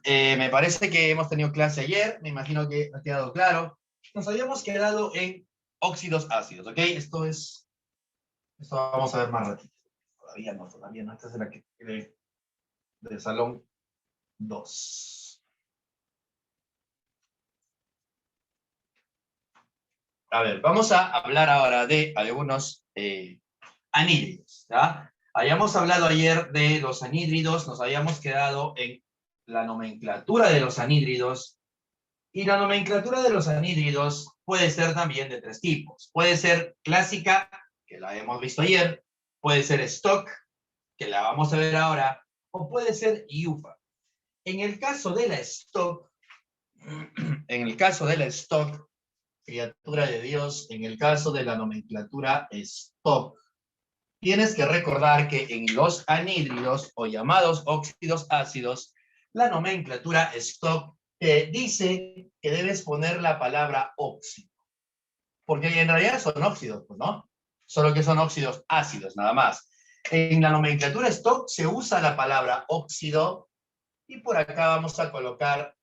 Me parece que hemos tenido clase ayer, me imagino que ha quedado claro. Nos habíamos quedado en óxidos ácidos, ¿ok? Esto vamos a ver más ratito. Todavía no. Esta es la que del salón 2. A ver, vamos a hablar ahora de algunos anhídridos, ¿ya? Habíamos hablado ayer de los anhídridos, nos habíamos quedado en la nomenclatura de los anhídridos. Y la nomenclatura de los anhídridos puede ser también de tres tipos. Puede ser clásica, que la hemos visto ayer, puede ser stock, que la vamos a ver ahora, o puede ser IUPAC. En el caso de la stock, criatura de Dios, en el caso de la nomenclatura stock, tienes que recordar que en los anhídridos o llamados óxidos ácidos, la nomenclatura stock te dice que debes poner la palabra óxido. Porque en realidad son óxidos, pues, ¿no? Solo que son óxidos ácidos, nada más. En la nomenclatura stock se usa la palabra óxido y por acá vamos a colocar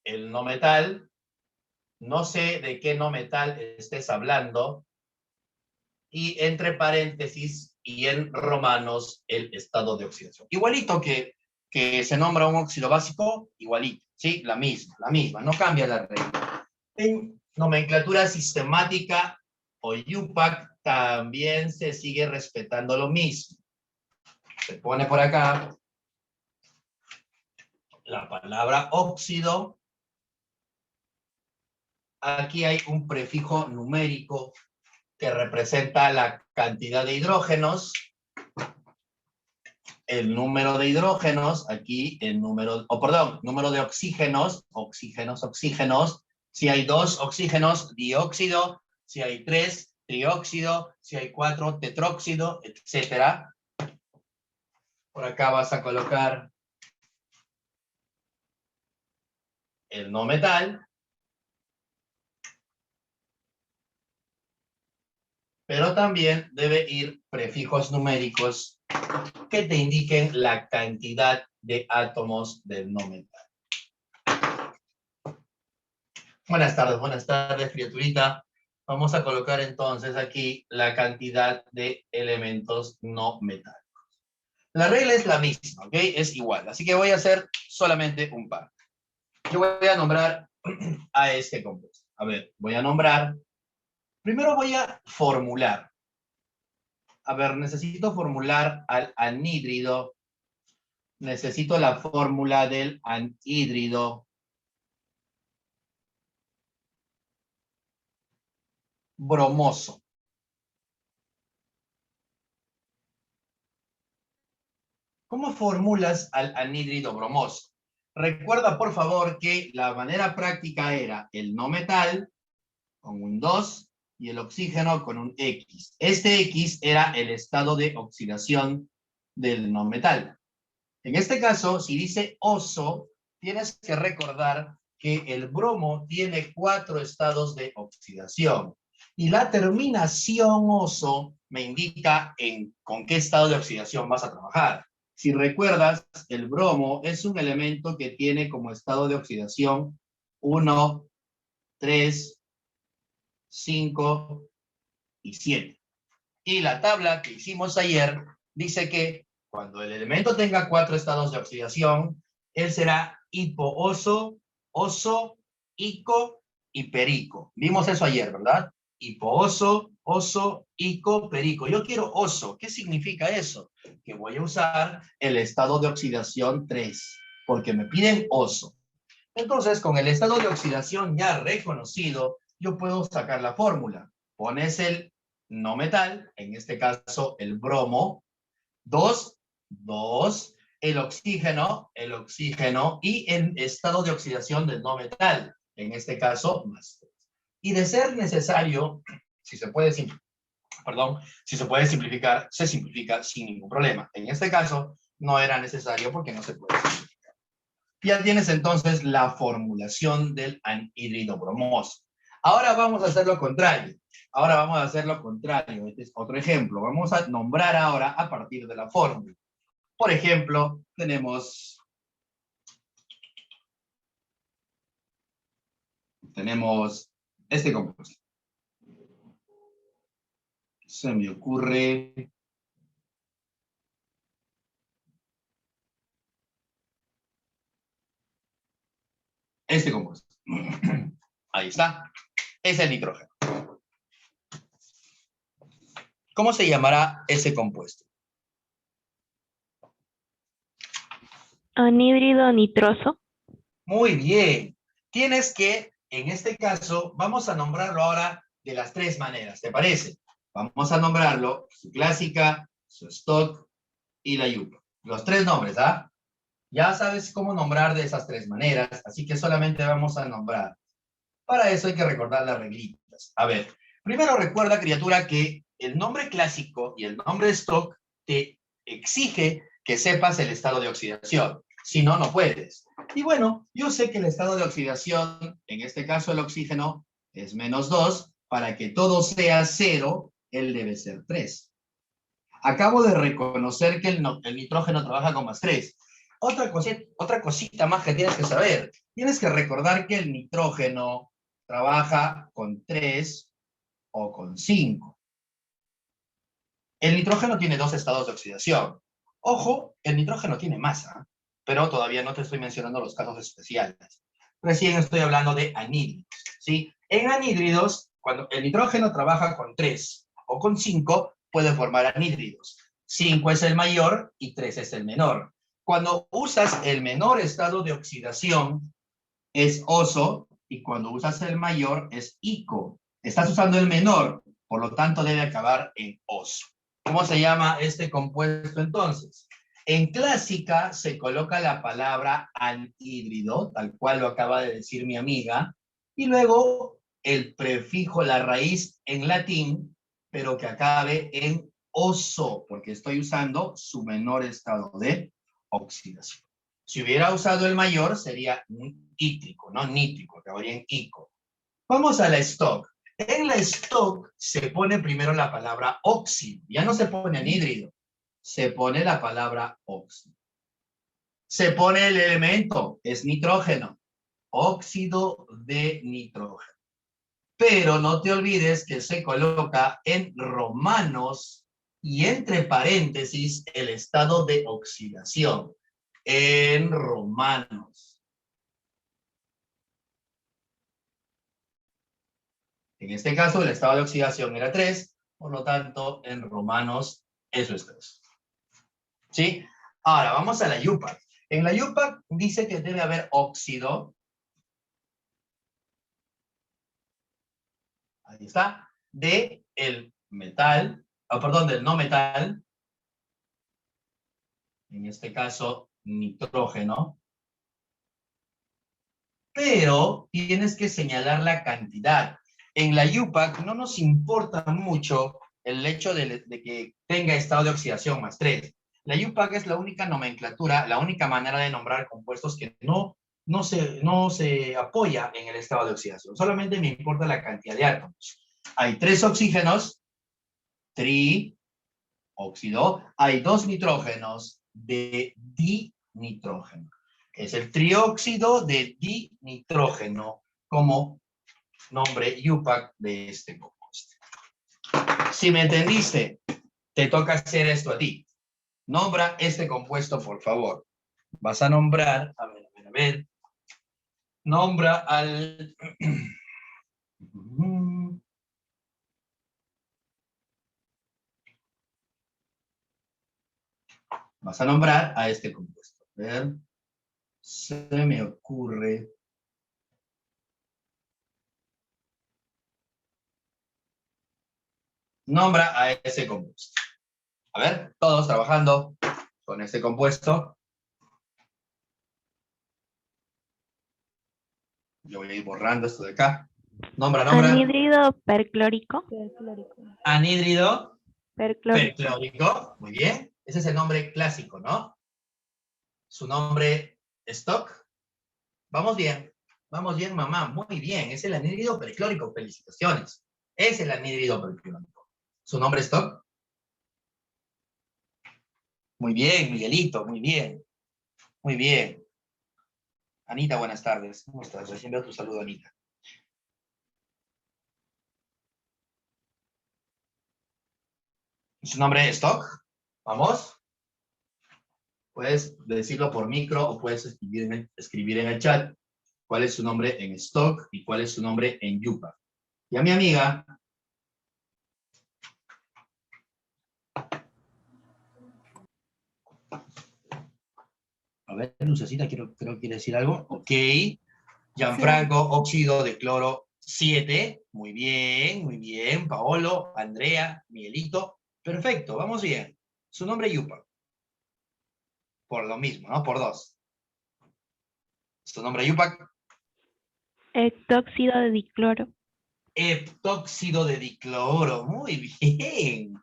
el no metal. No sé de qué no metal estés hablando. Y entre paréntesis y en romanos el estado de oxidación. Igualito que se nombra un óxido básico, igualito, ¿sí? La misma, no cambia la regla. En nomenclatura sistemática o IUPAC también se sigue respetando lo mismo. Se pone por acá la palabra óxido. Aquí hay un prefijo numérico que representa la cantidad de hidrógenos, el número de hidrógenos, aquí el número, número de oxígenos, oxígenos. Si hay 2 oxígenos, dióxido. Si hay 3, trióxido. Si hay 4, tetróxido, etc. Por acá vas a colocar el no metal. Pero también debe ir prefijos numéricos que te indiquen la cantidad de átomos del no metal. Buenas tardes, criaturita. Vamos a colocar entonces aquí la cantidad de elementos no metálicos. La regla es la misma, ¿ok? Es igual. Así que voy a hacer solamente un par. Yo voy a nombrar a este compuesto. A ver, voy a nombrar. Primero voy a formular. A ver, necesito formular al anhídrido. Necesito la fórmula del anhídrido bromoso. ¿Cómo formulas al anhídrido bromoso? Recuerda, por favor, que la manera práctica era el no metal con un 2 y el oxígeno con un X. Este X era el estado de oxidación del no metal. En este caso, si dice oso, tienes que recordar que el bromo tiene 4 estados de oxidación. Y la terminación oso me indica con qué estado de oxidación vas a trabajar. Si recuerdas, el bromo es un elemento que tiene como estado de oxidación 1, 3, 5 y 7. Y la tabla que hicimos ayer dice que cuando el elemento tenga 4 estados de oxidación, él será hipooso, oso, ico y perico. Vimos eso ayer, ¿verdad? Hipooso, oso, ico, perico. Yo quiero oso. ¿Qué significa eso? Que voy a usar el estado de oxidación 3, porque me piden oso. Entonces, con el estado de oxidación ya reconocido, yo puedo sacar la fórmula. Pones el no metal, en este caso el bromo, 2, el oxígeno, y el estado de oxidación del no metal, en este caso más 3. Y de ser necesario, si se puede simplificar, se simplifica sin ningún problema. En este caso, no era necesario porque no se puede simplificar. Ya tienes entonces la formulación del anhídrido bromoso. Ahora vamos a hacer lo contrario. Este es otro ejemplo. Vamos a nombrar ahora a partir de la fórmula. Por ejemplo, tenemos este compuesto. Se me ocurre este compuesto. Ahí está. Es el nitrógeno. ¿Cómo se llamará ese compuesto? Anhídrido nitroso. Muy bien. Tienes que, en este caso, vamos a nombrarlo ahora de las tres maneras, ¿te parece? Vamos a nombrarlo su clásica, su stock y la IUPAC. Los tres nombres, ¿ah? Ya sabes cómo nombrar de esas tres maneras, así que solamente vamos a nombrar. Para eso hay que recordar las reglitas. A ver, primero recuerda, criatura, que el nombre clásico y el nombre stock te exige que sepas el estado de oxidación. Si no, no puedes. Y bueno, yo sé que el estado de oxidación, en este caso el oxígeno, es -2. Para que todo sea 0, él debe ser 3. Acabo de reconocer que el nitrógeno trabaja con +3. Otra cosita más que tienes que saber. Tienes que recordar que el nitrógeno trabaja con 3 o con 5. El nitrógeno tiene dos estados de oxidación. Ojo, el nitrógeno tiene masa, pero todavía no te estoy mencionando los casos especiales. Recién estoy hablando de anhídridos, ¿sí? En anhídridos, cuando el nitrógeno trabaja con 3 o con 5, puede formar anhídridos. 5 es el mayor y 3 es el menor. Cuando usas el menor estado de oxidación, es oso, y cuando usas el mayor, es ico. Estás usando el menor, por lo tanto debe acabar en oso. ¿Cómo se llama este compuesto entonces? En clásica se coloca la palabra anhídrido, tal cual lo acaba de decir mi amiga, y luego el prefijo, la raíz en latín, pero que acabe en oso, porque estoy usando su menor estado de oxidación. Si hubiera usado el mayor, sería ítrico, no nítrico, acabaría en ico. Vamos a la stock. En la stock se pone primero la palabra óxido. Ya no se pone anhídrido. Se pone la palabra óxido. Se pone el elemento, es nitrógeno. Óxido de nitrógeno. Pero no te olvides que se coloca en romanos y entre paréntesis el estado de oxidación. En romanos. En este caso, el estado de oxidación era 3, por lo tanto, en romanos, eso es 3. ¿Sí? Ahora, vamos a la IUPAC. En la IUPAC dice que debe haber óxido. Ahí está. De el metal, perdón, del no metal. En este caso, nitrógeno. Pero tienes que señalar la cantidad. En la IUPAC no nos importa mucho el hecho de que tenga estado de oxidación +3. La IUPAC es la única nomenclatura, la única manera de nombrar compuestos que no se apoya en el estado de oxidación. Solamente me importa la cantidad de átomos. Hay 3 oxígenos, trióxido. Hay 2 nitrógenos de dinitrógeno. Es el trióxido de dinitrógeno como nombre IUPAC de este compuesto. Si me entendiste, te toca hacer esto a ti. Nombra este compuesto, por favor. Vas a nombrar, a ver. Nombra al... Vas a nombrar a este compuesto. A ver. Se me ocurre... Nombra a ese compuesto. A ver, todos trabajando con este compuesto. Yo voy a ir borrando esto de acá. Nombra. Anhídrido perclórico. Anhídrido Perclórico. perclórico. Muy bien. Ese es el nombre clásico, ¿no? Su nombre stock. Vamos bien, mamá. Muy bien. Es el anhídrido perclórico. Felicitaciones. Es el anhídrido perclórico. ¿Su nombre stock? Muy bien, Miguelito, muy bien. Muy bien. Anita, buenas tardes. ¿Cómo estás? Recién veo tu saludo, Anita. ¿Su nombre es Stock? ¿Vamos? Puedes decirlo por micro o puedes escribir en el chat cuál es su nombre en Stock y cuál es su nombre en Yupa. Y a mi amiga... A ver, Lucecita, creo que quiere decir algo. Ok. Gianfranco, óxido de cloro 7. Muy bien, muy bien. Paolo, Andrea, Miguelito. Perfecto, vamos bien. Su nombre Yupa. Por lo mismo, ¿no? Por 2. Su nombre Yupa. Heptóxido de dicloro. Heptóxido de dicloro. Muy bien.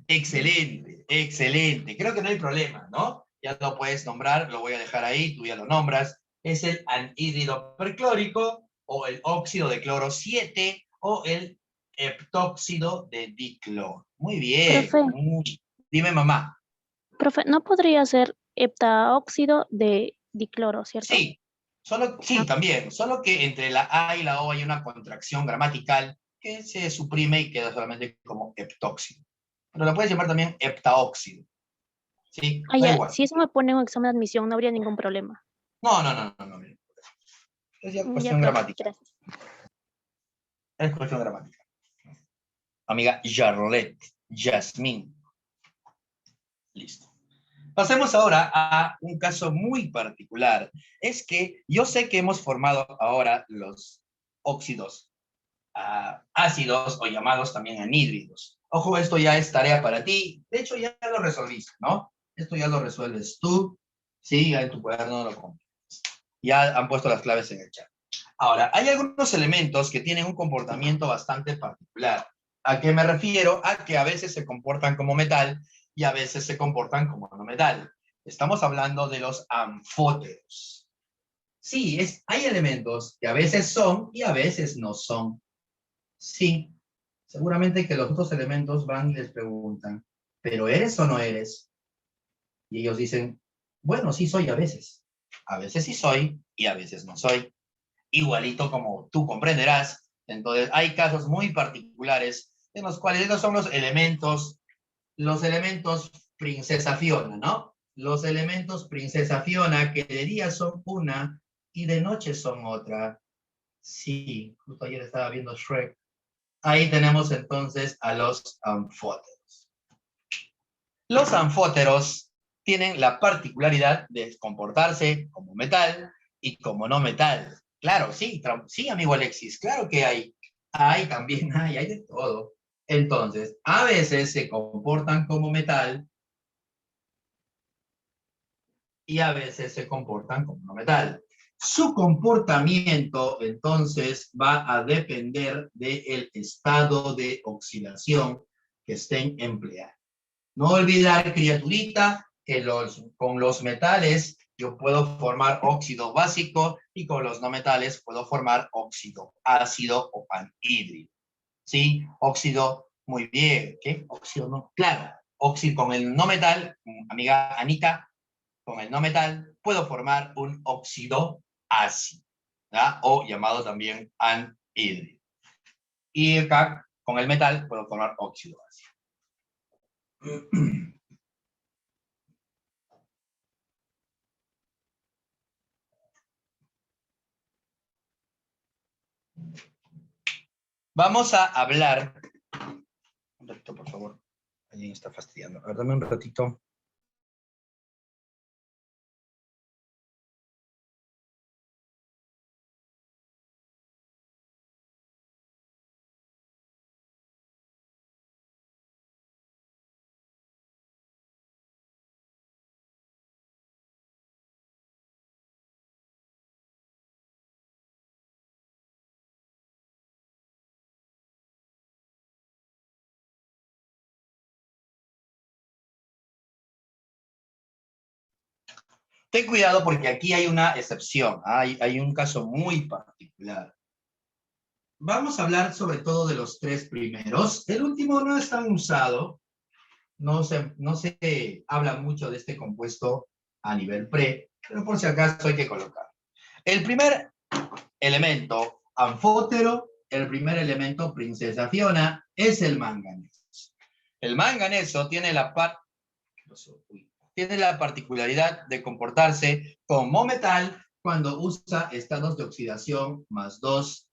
Excelente, excelente. Creo que no hay problema, ¿no? Ya lo puedes nombrar, lo voy a dejar ahí, tú ya lo nombras. Es el anhídrido perclórico o el óxido de cloro 7 o el heptóxido de dicloro. Muy bien. Profe, Dime, mamá. profe, ¿no podría ser heptaóxido de dicloro, cierto? Sí, sí, también. Solo que entre la A y la O hay una contracción gramatical que se suprime y queda solamente como heptóxido. Pero lo puedes llamar también heptaóxido. Sí, Ah, da ya, igual. si eso me pone en un examen de admisión, no habría ningún problema. No. Mira. Es ya Ya, cuestión profe, gramática. gracias. Es cuestión gramática. Amiga Jarlette, Yasmín. Listo. Pasemos ahora a un caso muy particular. Es que yo sé que hemos formado ahora los óxidos ácidos o llamados también anhídridos. Ojo, esto ya es tarea para ti. De hecho, ya lo resolviste, ¿no? Esto ya lo resuelves tú. Sí, ya en tu cuaderno lo compras. Ya han puesto las claves en el chat. Ahora, hay algunos elementos que tienen un comportamiento bastante particular. ¿A qué me refiero? A que a veces se comportan como metal y a veces se comportan como no metal. Estamos hablando de los anfóteros. Sí, hay elementos que a veces son y a veces no son. Sí, seguramente que los otros elementos van y les preguntan, ¿pero eres o no eres? Y ellos dicen, bueno, sí soy a veces. A veces sí soy y a veces no soy. Igualito como tú comprenderás. Entonces, hay casos muy particulares en los cuales estos son los elementos princesa Fiona, ¿no? Los elementos princesa Fiona que de día son una y de noche son otra. Sí, justo ayer estaba viendo Shrek. Ahí tenemos entonces a los anfóteros. Los anfóteros tienen la particularidad de comportarse como metal y como no metal. Claro, sí, sí, amigo Alexis, claro que hay. También hay de todo. Entonces, a veces se comportan como metal y a veces se comportan como no metal. Su comportamiento, entonces, va a depender del estado de oxidación que estén empleando. No olvidar, criaturita, que con los metales yo puedo formar óxido básico y con los no metales puedo formar óxido ácido o anhídrido. ¿Sí? Óxido, muy bien. ¿Qué? Óxido no. Claro, óxido con el no metal, amiga Anita, con el no metal puedo formar un óxido ácido, ¿verdad? O llamado también anhídrido. Y acá, con el metal, puedo formar óxido ácido. Vamos a hablar... Un ratito, por favor. Alguien está fastidiando. A ver, dame un ratito. Ten cuidado porque aquí hay una excepción. Hay un caso muy particular. Vamos a hablar sobre todo de los tres primeros. El último no es tan usado, no se habla mucho de este compuesto a nivel pre, pero por si acaso hay que colocar. El primer elemento anfótero, el primer elemento princesa Fiona, es el manganeso. El manganeso tiene la particularidad de comportarse como metal cuando usa estados de oxidación +2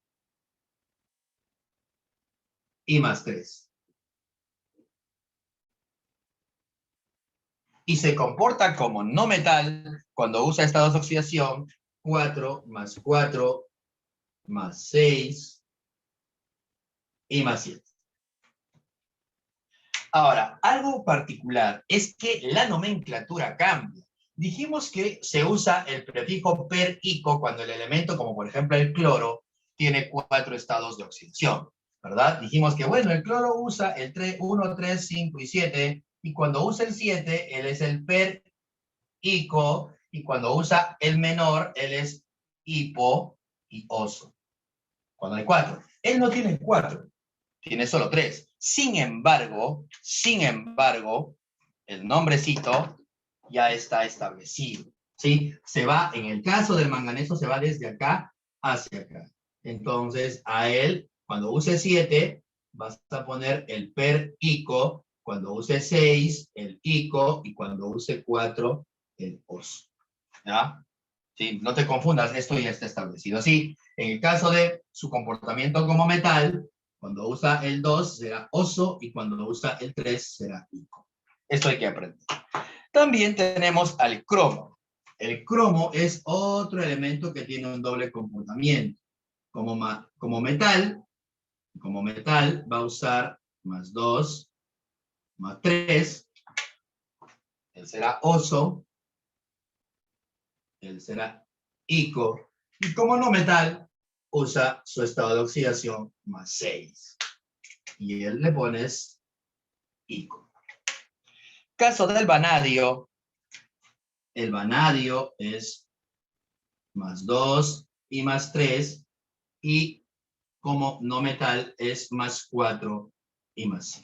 y +3. Y se comporta como no metal cuando usa estados de oxidación 4 +4 +6 y +7. Ahora, algo particular es que la nomenclatura cambia. Dijimos que se usa el prefijo per-ico cuando el elemento, como por ejemplo el cloro, tiene 4 estados de oxidación, ¿verdad? Dijimos que, bueno, el cloro usa el 1, 3, 5 y 7, y cuando usa el 7, él es el per-ico, y cuando usa el menor, él es hipo y oso. Cuando hay 4. Él no tiene 4, tiene solo 3. Sin embargo, el nombrecito ya está establecido, ¿sí? Se va, en el caso del manganeso, se va desde acá hacia acá. Entonces, a él, cuando use 7, vas a poner el per-ico, cuando use 6, el ico, y cuando use 4, el oso. ¿Ya? ¿Sí? No te confundas, esto ya está establecido. Así, en el caso de su comportamiento como metal, cuando usa el 2 será oso y cuando usa el 3 será ico. Esto hay que aprender. También tenemos al cromo. El cromo es otro elemento que tiene un doble comportamiento. Como metal va a usar +2, +3. Él será oso. Él será ico. Y como no metal, usa su estado de oxidación +6. Y él le pones ico. Caso del vanadio, el vanadio es +2 y +3, y como no metal es +4 y +5.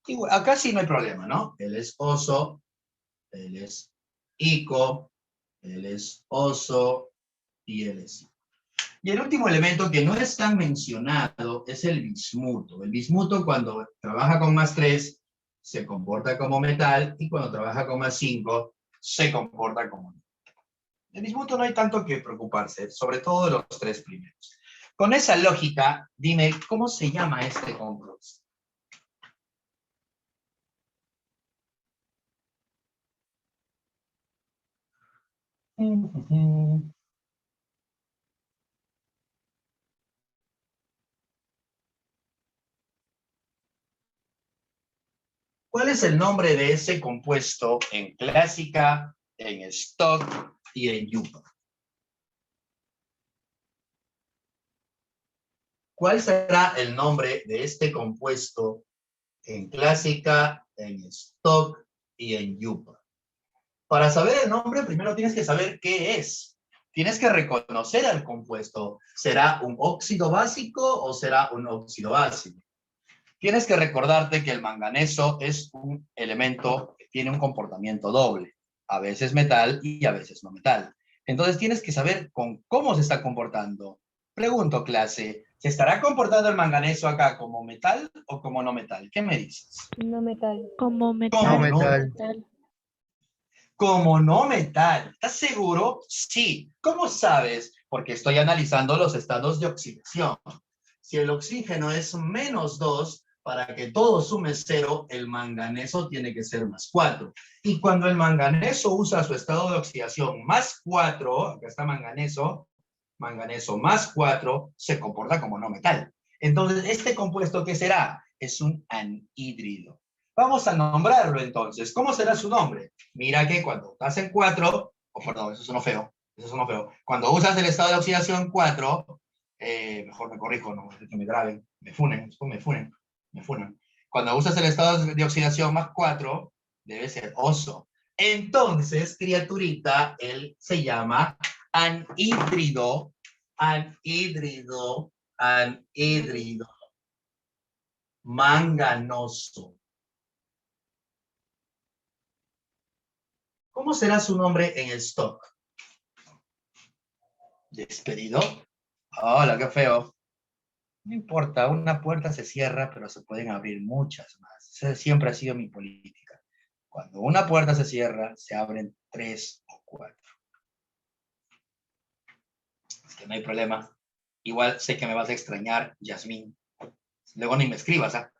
Igual, acá sí no hay problema, ¿no? Él es oso, él es ico, él es oso y él es ico. Y el último elemento que no es tan mencionado es el bismuto. El bismuto, cuando trabaja con +3, se comporta como metal, y cuando trabaja con +5, se comporta como metal. El bismuto no hay tanto que preocuparse, sobre todo de los 3 primeros. Con esa lógica, dime, ¿cómo se llama este compuesto? ¿Cuál es el nombre de ese compuesto en clásica, en stock y en yupa? ¿Cuál será el nombre de este compuesto en clásica, en stock y en yupa? Para saber el nombre, primero tienes que saber qué es. Tienes que reconocer al compuesto. ¿Será un óxido básico o será un óxido ácido? Tienes que recordarte que el manganeso es un elemento que tiene un comportamiento doble. A veces metal y a veces no metal. Entonces tienes que saber con cómo se está comportando. Pregunto, clase, ¿se estará comportando el manganeso acá como metal o como no metal? ¿Qué me dices? No metal. Como No metal. metal. Como no metal. ¿Estás seguro? Sí. ¿Cómo sabes? Porque estoy analizando los estados de oxidación. Si el oxígeno es -2, para que todo sume 0, el manganeso tiene que ser +4. Y cuando el manganeso usa su estado de oxidación +4, acá está manganeso +4, se comporta como no metal. Entonces, ¿este compuesto qué será? Es un anhídrido. Vamos a nombrarlo entonces. ¿Cómo será su nombre? Mira que cuando estás en 4, perdón, eso sonó feo. Cuando usas el estado de oxidación 4, mejor me corrijo, no es que me graben, me funen. Cuando usas el estado de oxidación +4, debe ser oso. Entonces, criaturita, él se llama anhídrido manganoso. ¿Cómo será su nombre en el stock? ¿Despedido? Hola, qué feo. No importa, una puerta se cierra, pero se pueden abrir muchas más. Esa siempre ha sido mi política. Cuando una puerta se cierra, se abren 3 o 4. Es que no hay problema. Igual sé que me vas a extrañar, Yasmín. Luego ni me escribas, ¿ah?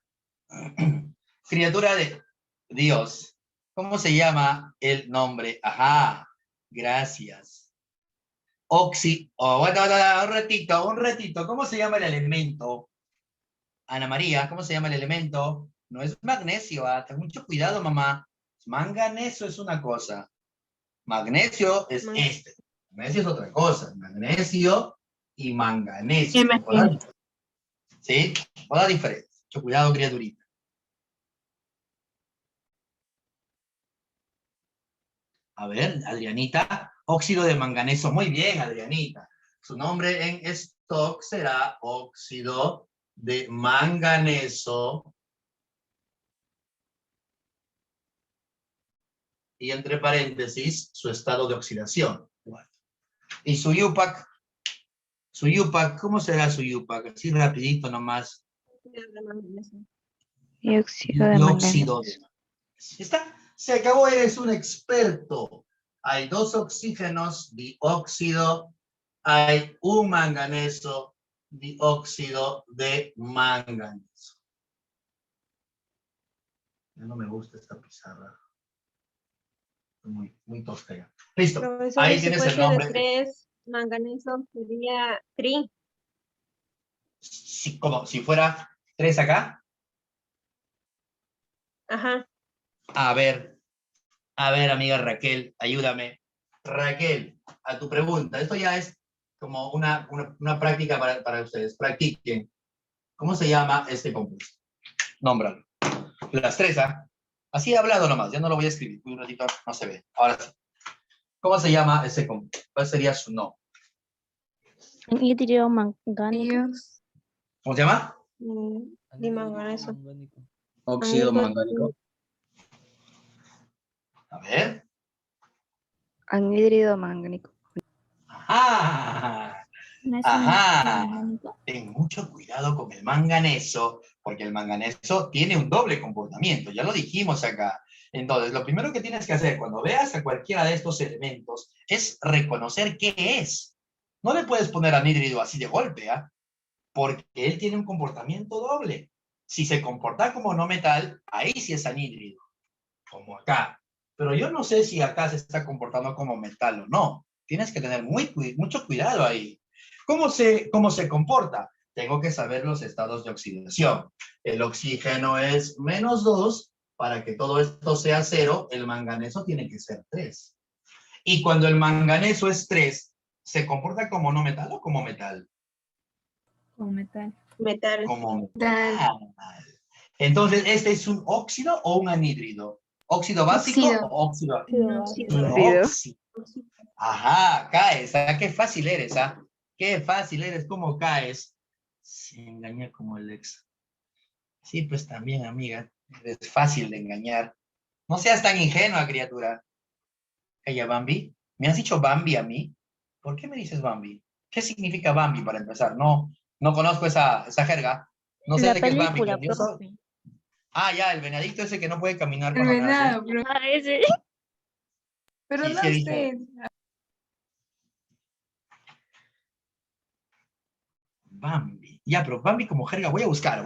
Criatura de Dios. ¿Cómo se llama el nombre? Ajá, gracias. Bueno, un ratito. ¿Cómo se llama el elemento? Ana María, ¿cómo se llama el elemento? No es magnesio, ten mucho cuidado, mamá. Manganeso es una cosa. Magnesio es este. Magnesio es otra cosa. Magnesio y manganesio. ¿Sí? Toda diferencia. Mucho cuidado, criaturita. A ver, Adrianita. Óxido de manganeso. Muy bien, Adrianita. Su nombre en stock será óxido de manganeso. Y entre paréntesis, su estado de oxidación. Y su UPAC, ¿cómo será su UPAC? Así rapidito nomás. Dióxido de Dióxido de manganeso. manganeso. ¿Está? Se acabó, eres un experto. Hay 2 oxígenos, dióxido. Hay un manganeso, dióxido de manganeso. Ya no me gusta esta pizarra. Muy tosca ya. Listo. Profesor, Ahí si tienes el fuese nombre. de 3 manganeso sería tri. Como si fuera 3 acá. Ajá. A ver, amiga Raquel, ayúdame. Raquel, a tu pregunta. Esto ya es como una práctica para ustedes. Practiquen. ¿Cómo se llama este compuesto? Nómbralo. Las 3, ¿ah? Así he hablado nomás, ya no lo voy a escribir. Un ratito no se ve. Ahora sí. ¿Cómo se llama ese compuesto? ¿Cuál sería su nombre? Anhidro mangánico. ¿Cómo se llama? Di manganeso. Óxido Anhidro- mangánico. A ver. Anhídrido mangánico. Ajá. ¿No es Ajá. mangánico? Ten mucho cuidado con el manganeso, porque el manganeso tiene un doble comportamiento, ya lo dijimos acá. Entonces, lo primero que tienes que hacer cuando veas a cualquiera de estos elementos es reconocer qué es. No le puedes poner anhídrido así de golpe, ¿ah? Porque él tiene un comportamiento doble. Si se comporta como no metal, ahí sí es anhídrido, como acá. Pero yo no sé si acá se está comportando como metal o no. Tienes que tener mucho cuidado ahí. ¿Cómo se comporta? Tengo que saber los estados de oxidación. El oxígeno es -2. Para que todo esto sea 0, el manganeso tiene que ser 3. Y cuando el manganeso es 3, ¿se comporta como no metal o como metal? Como metal. Metal. Como metal. Entonces, ¿este es un óxido o un anhídrido? ¿Óxido básico o óxido? Óxido. Óxido. Ajá, caes. ¿Ah? Qué fácil eres, ¿ah? Qué fácil eres, ¿cómo caes? Se engaña como el ex. Sí, pues también, amiga. Es fácil de engañar. No seas tan ingenua, criatura. Ella, Bambi. ¿Me has dicho Bambi a mí? ¿Por qué me dices Bambi? ¿Qué significa Bambi para empezar? No conozco esa jerga. No sé La de qué es Bambi. película, Pero yo soy... profe. Ah, ya, el venadito ese que no puede caminar El cuando nace. venado, bro. Ah, ese. Pero Sí, no sí he visto. usted. Bambi. Ya, pero Bambi como jerga, voy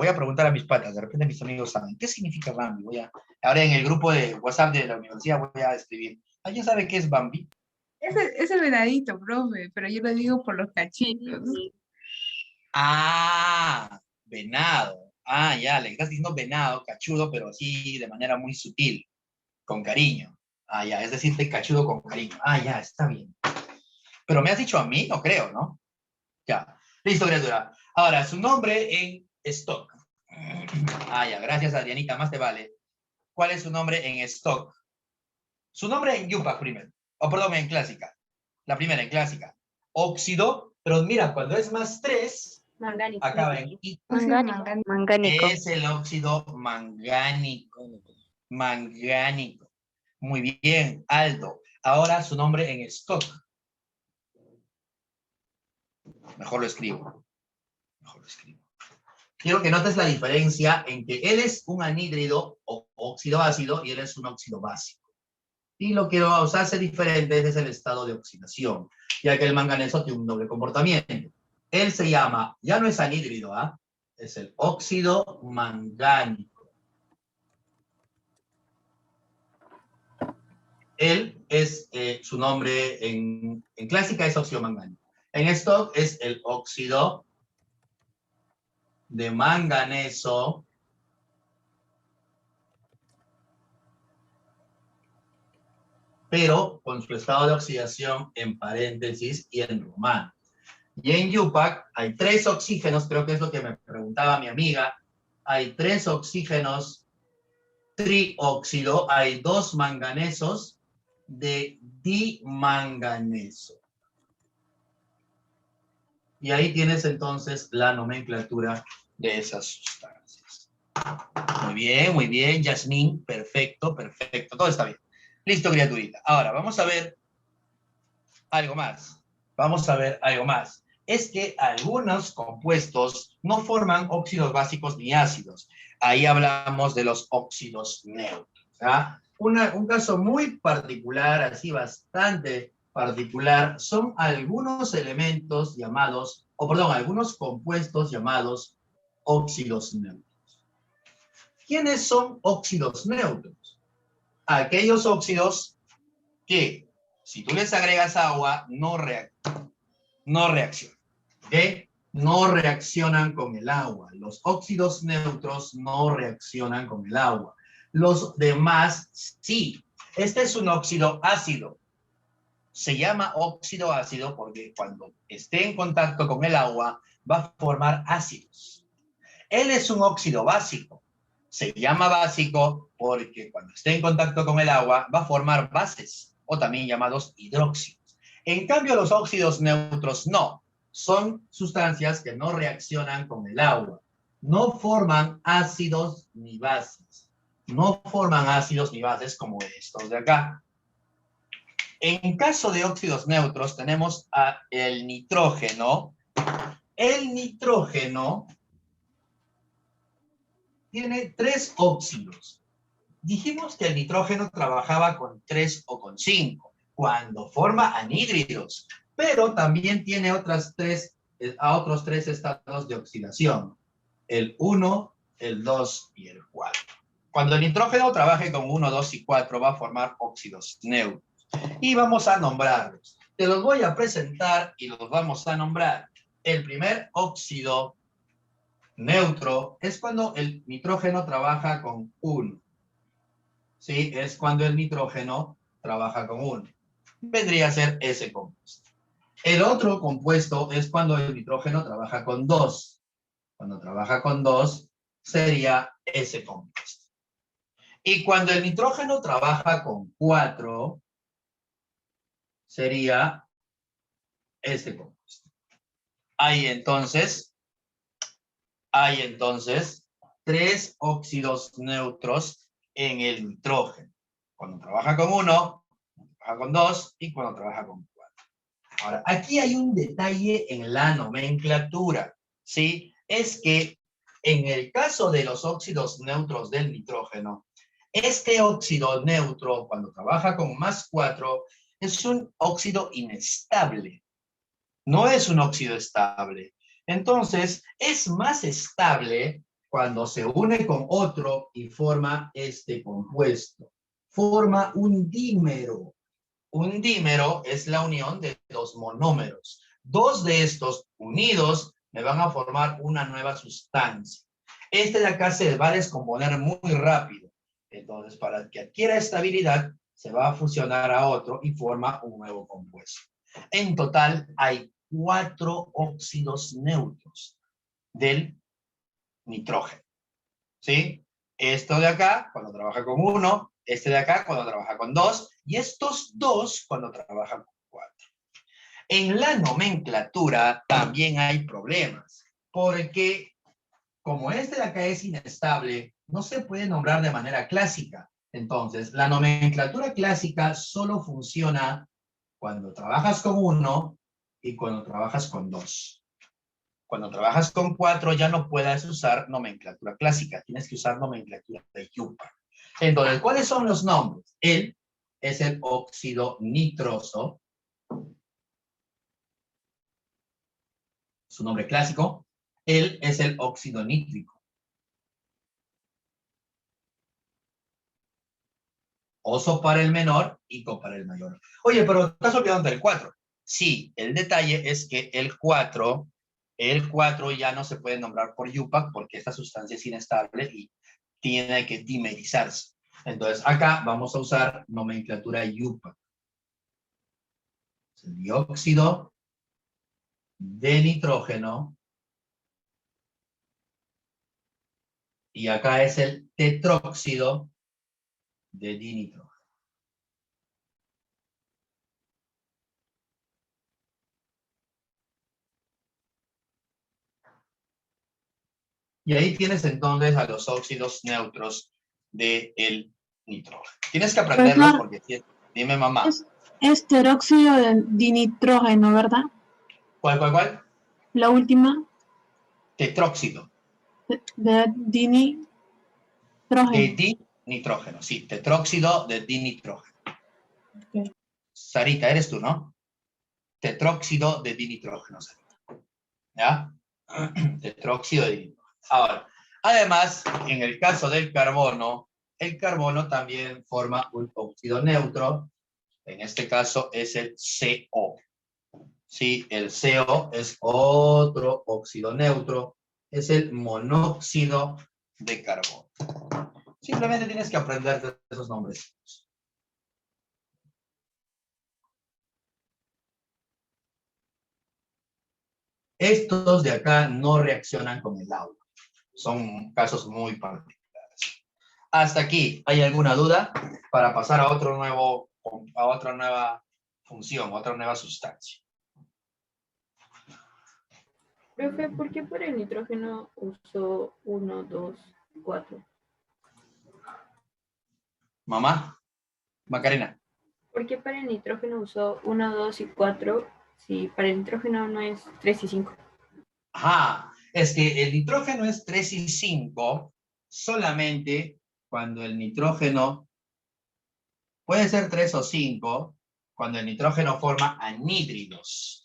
a preguntar a mis patas, de repente mis amigos saben. ¿Qué significa Bambi? Ahora en el grupo de WhatsApp de la universidad voy a escribir. ¿Alguien sabe qué es Bambi? Es el venadito, profe, pero yo lo digo por los cachitos. Ah, venado. Ah, ya, le estás diciendo venado, cachudo, pero así de manera muy sutil, con cariño. Ah, ya, es decirte cachudo con cariño. Ah, ya, está bien. Pero me has dicho a mí, no creo, ¿no? Ya. Listo, criatura. Ahora, su nombre en stock. Ah, ya, gracias, Adrianita, más te vale. ¿Cuál es su nombre en stock? Su nombre en UPAC primero. Perdón, en clásica. La primera, en clásica. Óxido, pero mira, cuando es +3, Mangánico. acaba en I. Mangánico. Es el óxido mangánico. Mangánico. Muy bien, Aldo. Ahora su nombre en stock. Mejor lo escribo. Mejor lo escribo. Quiero que notes la diferencia en que él es un anhídrido o óxido ácido y él es un óxido básico. Y lo que os hace diferente es el estado de oxidación, ya que el manganeso tiene un doble comportamiento. Él se llama, ya no es anhídrido, ¿ah? Es el óxido mangánico. Él es, su nombre en clásica es óxido mangánico. En stock es el óxido de manganeso pero con su estado de oxidación en paréntesis y en romano. Y en UPAC hay 3 oxígenos, creo que es lo que me preguntaba mi amiga, hay 3 oxígenos trióxido, hay 2 manganesos de dimanganeso. Y ahí tienes entonces la nomenclatura de esas sustancias. Muy bien, Yasmín, perfecto, perfecto, todo está bien. Listo, criaturita. Ahora, vamos a ver algo más. Vamos a ver algo más. Es que algunos compuestos no forman óxidos básicos ni ácidos. Ahí hablamos de los óxidos neutros. ¿Ah? Un caso muy particular, así bastante particular, son algunos elementos llamados, algunos compuestos llamados óxidos neutros. ¿Quiénes son óxidos neutros? Aquellos óxidos que, si tú les agregas agua, no reaccionan. ¿Ok? No reaccionan con el agua. Los óxidos neutros no reaccionan con el agua. Los demás, sí. Este es un óxido ácido. Se llama óxido ácido porque cuando esté en contacto con el agua, va a formar ácidos. Él es un óxido básico. Se llama básico porque cuando esté en contacto con el agua va a formar bases o también llamados hidróxidos. En cambio, los óxidos neutros no. Son sustancias que no reaccionan con el agua. No forman ácidos ni bases. No forman ácidos ni bases como estos de acá. En caso de óxidos neutros tenemos el nitrógeno. El nitrógeno tiene 3 óxidos. Dijimos que el nitrógeno trabajaba con 3 o con 5 cuando forma anhídridos, pero también tiene otros 3 estados de oxidación, el 1, el 2 y el 4. Cuando el nitrógeno trabaje con 1, 2 y 4 va a formar óxidos neutros. Y vamos a nombrarlos. Te los voy a presentar y los vamos a nombrar. El primer óxido neutro es cuando el nitrógeno trabaja con 1. ¿Sí? Es cuando el nitrógeno trabaja con 1. Vendría a ser ese compuesto. El otro compuesto es cuando el nitrógeno trabaja con 2. Cuando trabaja con 2 sería ese compuesto. Y cuando el nitrógeno trabaja con 4 sería este compuesto. Hay entonces 3 óxidos neutros en el nitrógeno. Cuando trabaja con 1, cuando trabaja con 2 y cuando trabaja con 4. Ahora, aquí hay un detalle en la nomenclatura, ¿sí? Es que en el caso de los óxidos neutros del nitrógeno, este óxido neutro, cuando trabaja con +4, es un óxido inestable. No es un óxido estable. Entonces, es más estable cuando se une con otro y forma este compuesto. Forma un dímero. Un dímero es la unión de 2 monómeros. 2 de estos unidos me van a formar una nueva sustancia. Este de acá se va a descomponer muy rápido. Entonces, para que adquiera estabilidad, se va a fusionar a otro y forma un nuevo compuesto. En total, hay 4 óxidos neutros del nitrógeno. ¿Sí? Esto de acá, cuando trabaja con 1, este de acá, cuando trabaja con 2, y estos 2, cuando trabajan con 4. En la nomenclatura también hay problemas, porque como este de acá es inestable, no se puede nombrar de manera clásica. Entonces, la nomenclatura clásica solo funciona cuando trabajas con 1 y cuando trabajas con 2. Cuando trabajas con 4 ya no puedes usar nomenclatura clásica, tienes que usar nomenclatura de Yupa. Entonces, ¿cuáles son los nombres? Él es el óxido nitroso, su nombre clásico. Él es el óxido nítrico. Oso para el menor, Ico para el mayor. Oye, pero estás olvidando del 4. Sí, el detalle es que el 4 ya no se puede nombrar por Yupac porque esta sustancia es inestable y tiene que dimerizarse. Entonces, acá vamos a usar nomenclatura Yupac. El dióxido de nitrógeno. Y acá es el tetróxido de dinitrógeno. Y ahí tienes entonces a los óxidos neutros del nitrógeno. Tienes que aprenderlos porque... Dime, mamá. Es teróxido de dinitrógeno, ¿verdad? ¿Cuál? La última. Tetróxido. De dinitrógeno. De dinitrógeno, sí. Tetróxido de dinitrógeno. Okay. Sarita, eres tú, ¿no? Tetróxido de dinitrógeno, Sarita. ¿Ya? Tetróxido de dinitrógeno. Ahora, además, en el caso del carbono, el carbono también forma un óxido neutro. En este caso es el CO. Sí, el CO es otro óxido neutro. Es el monóxido de carbono. Simplemente tienes que aprender de esos nombres. Estos de acá no reaccionan con el agua. Son casos muy particulares. Hasta aquí, ¿hay alguna duda? Para pasar a otra nueva función, a otra nueva sustancia. Profe, ¿por qué para el nitrógeno usó 1, 2, 4? Mamá, Macarena. ¿Por qué para el nitrógeno usó 1, 2 y 4 si para el nitrógeno no es 3 y 5? Ajá, es que el nitrógeno es 3 y 5 solamente cuando el nitrógeno puede ser 3 o 5 cuando el nitrógeno forma anhídridos.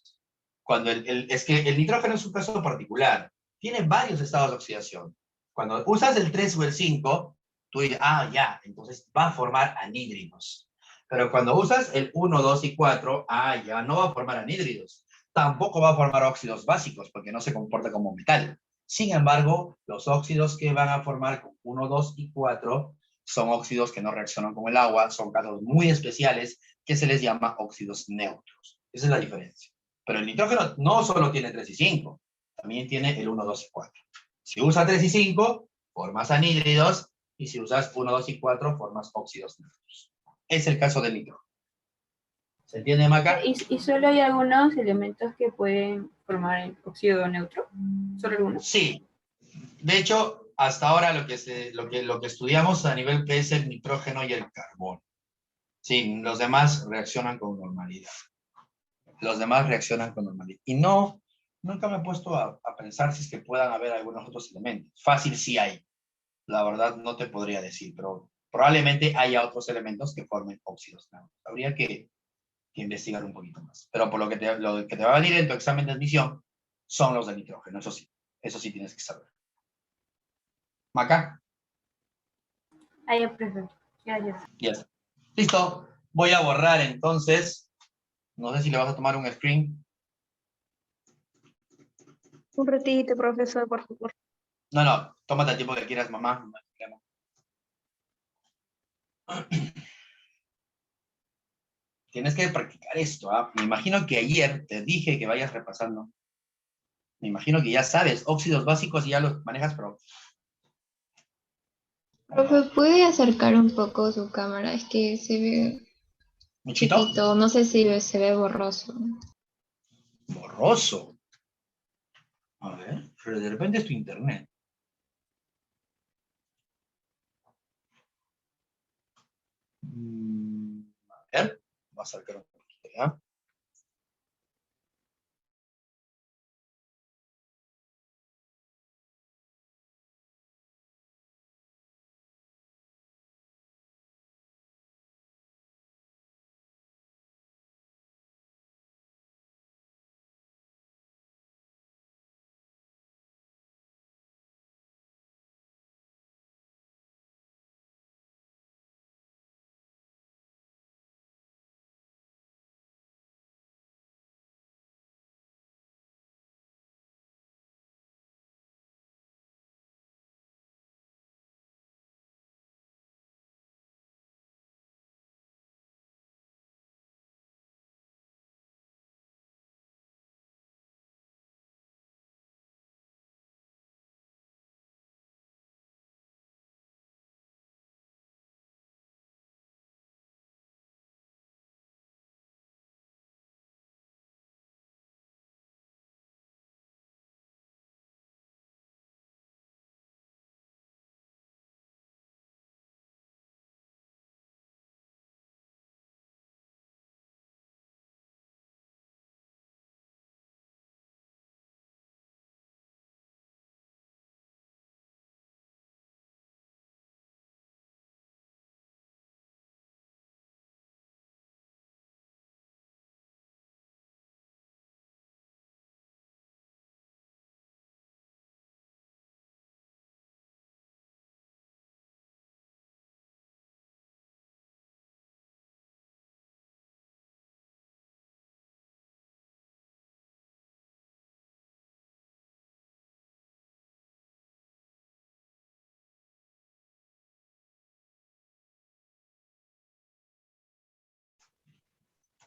Cuando es que el nitrógeno es un caso particular. Tiene varios estados de oxidación. Cuando usas el 3 o el 5, tú dices, ya, entonces va a formar anhídridos. Pero cuando usas el 1, 2 y 4, ya no va a formar anhídridos. Tampoco va a formar óxidos básicos, porque no se comporta como metal. Sin embargo, los óxidos que van a formar con 1, 2 y 4 son óxidos que no reaccionan con el agua, son casos muy especiales que se les llama óxidos neutros. Esa es la diferencia. Pero el nitrógeno no solo tiene 3 y 5, también tiene el 1, 2 y 4. Si usas 3 y 5, formas anhídridos, y si usas 1, 2 y 4, formas óxidos neutros. Es el caso del nitrógeno. ¿Se entiende, Maca? ¿Y solo hay algunos elementos que pueden formar el óxido neutro? ¿Solo algunos? Sí. De hecho, hasta ahora lo que estudiamos a nivel P es el nitrógeno y el carbono. Sí, los demás reaccionan con normalidad. Y nunca me he puesto a pensar si es que puedan haber algunos otros elementos. Fácil sí hay. La verdad no te podría decir, pero probablemente haya otros elementos que formen óxidos neutros. Habría que investigar un poquito más. Pero por lo que te va a venir en tu examen de admisión son los de nitrógeno, eso sí tienes que saber. Maca. Ya, profe. Gracias. Yes. Listo. Voy a borrar entonces. No sé si le vas a tomar un screen. Un ratito, profesor, por favor. No, tómate el tiempo que quieras, mamá. No hay problema. Tienes que practicar esto. Me imagino que ayer te dije que vayas repasando. Me imagino que ya sabes, óxidos básicos y ya los manejas, pero... Profe, ¿puede acercar un poco su cámara? Es que se ve ¿Muchito? chiquito, no sé si se ve borroso. Borroso. A ver, pero de repente es tu internet. A ver, voy a acercar un poquito, ¿ya?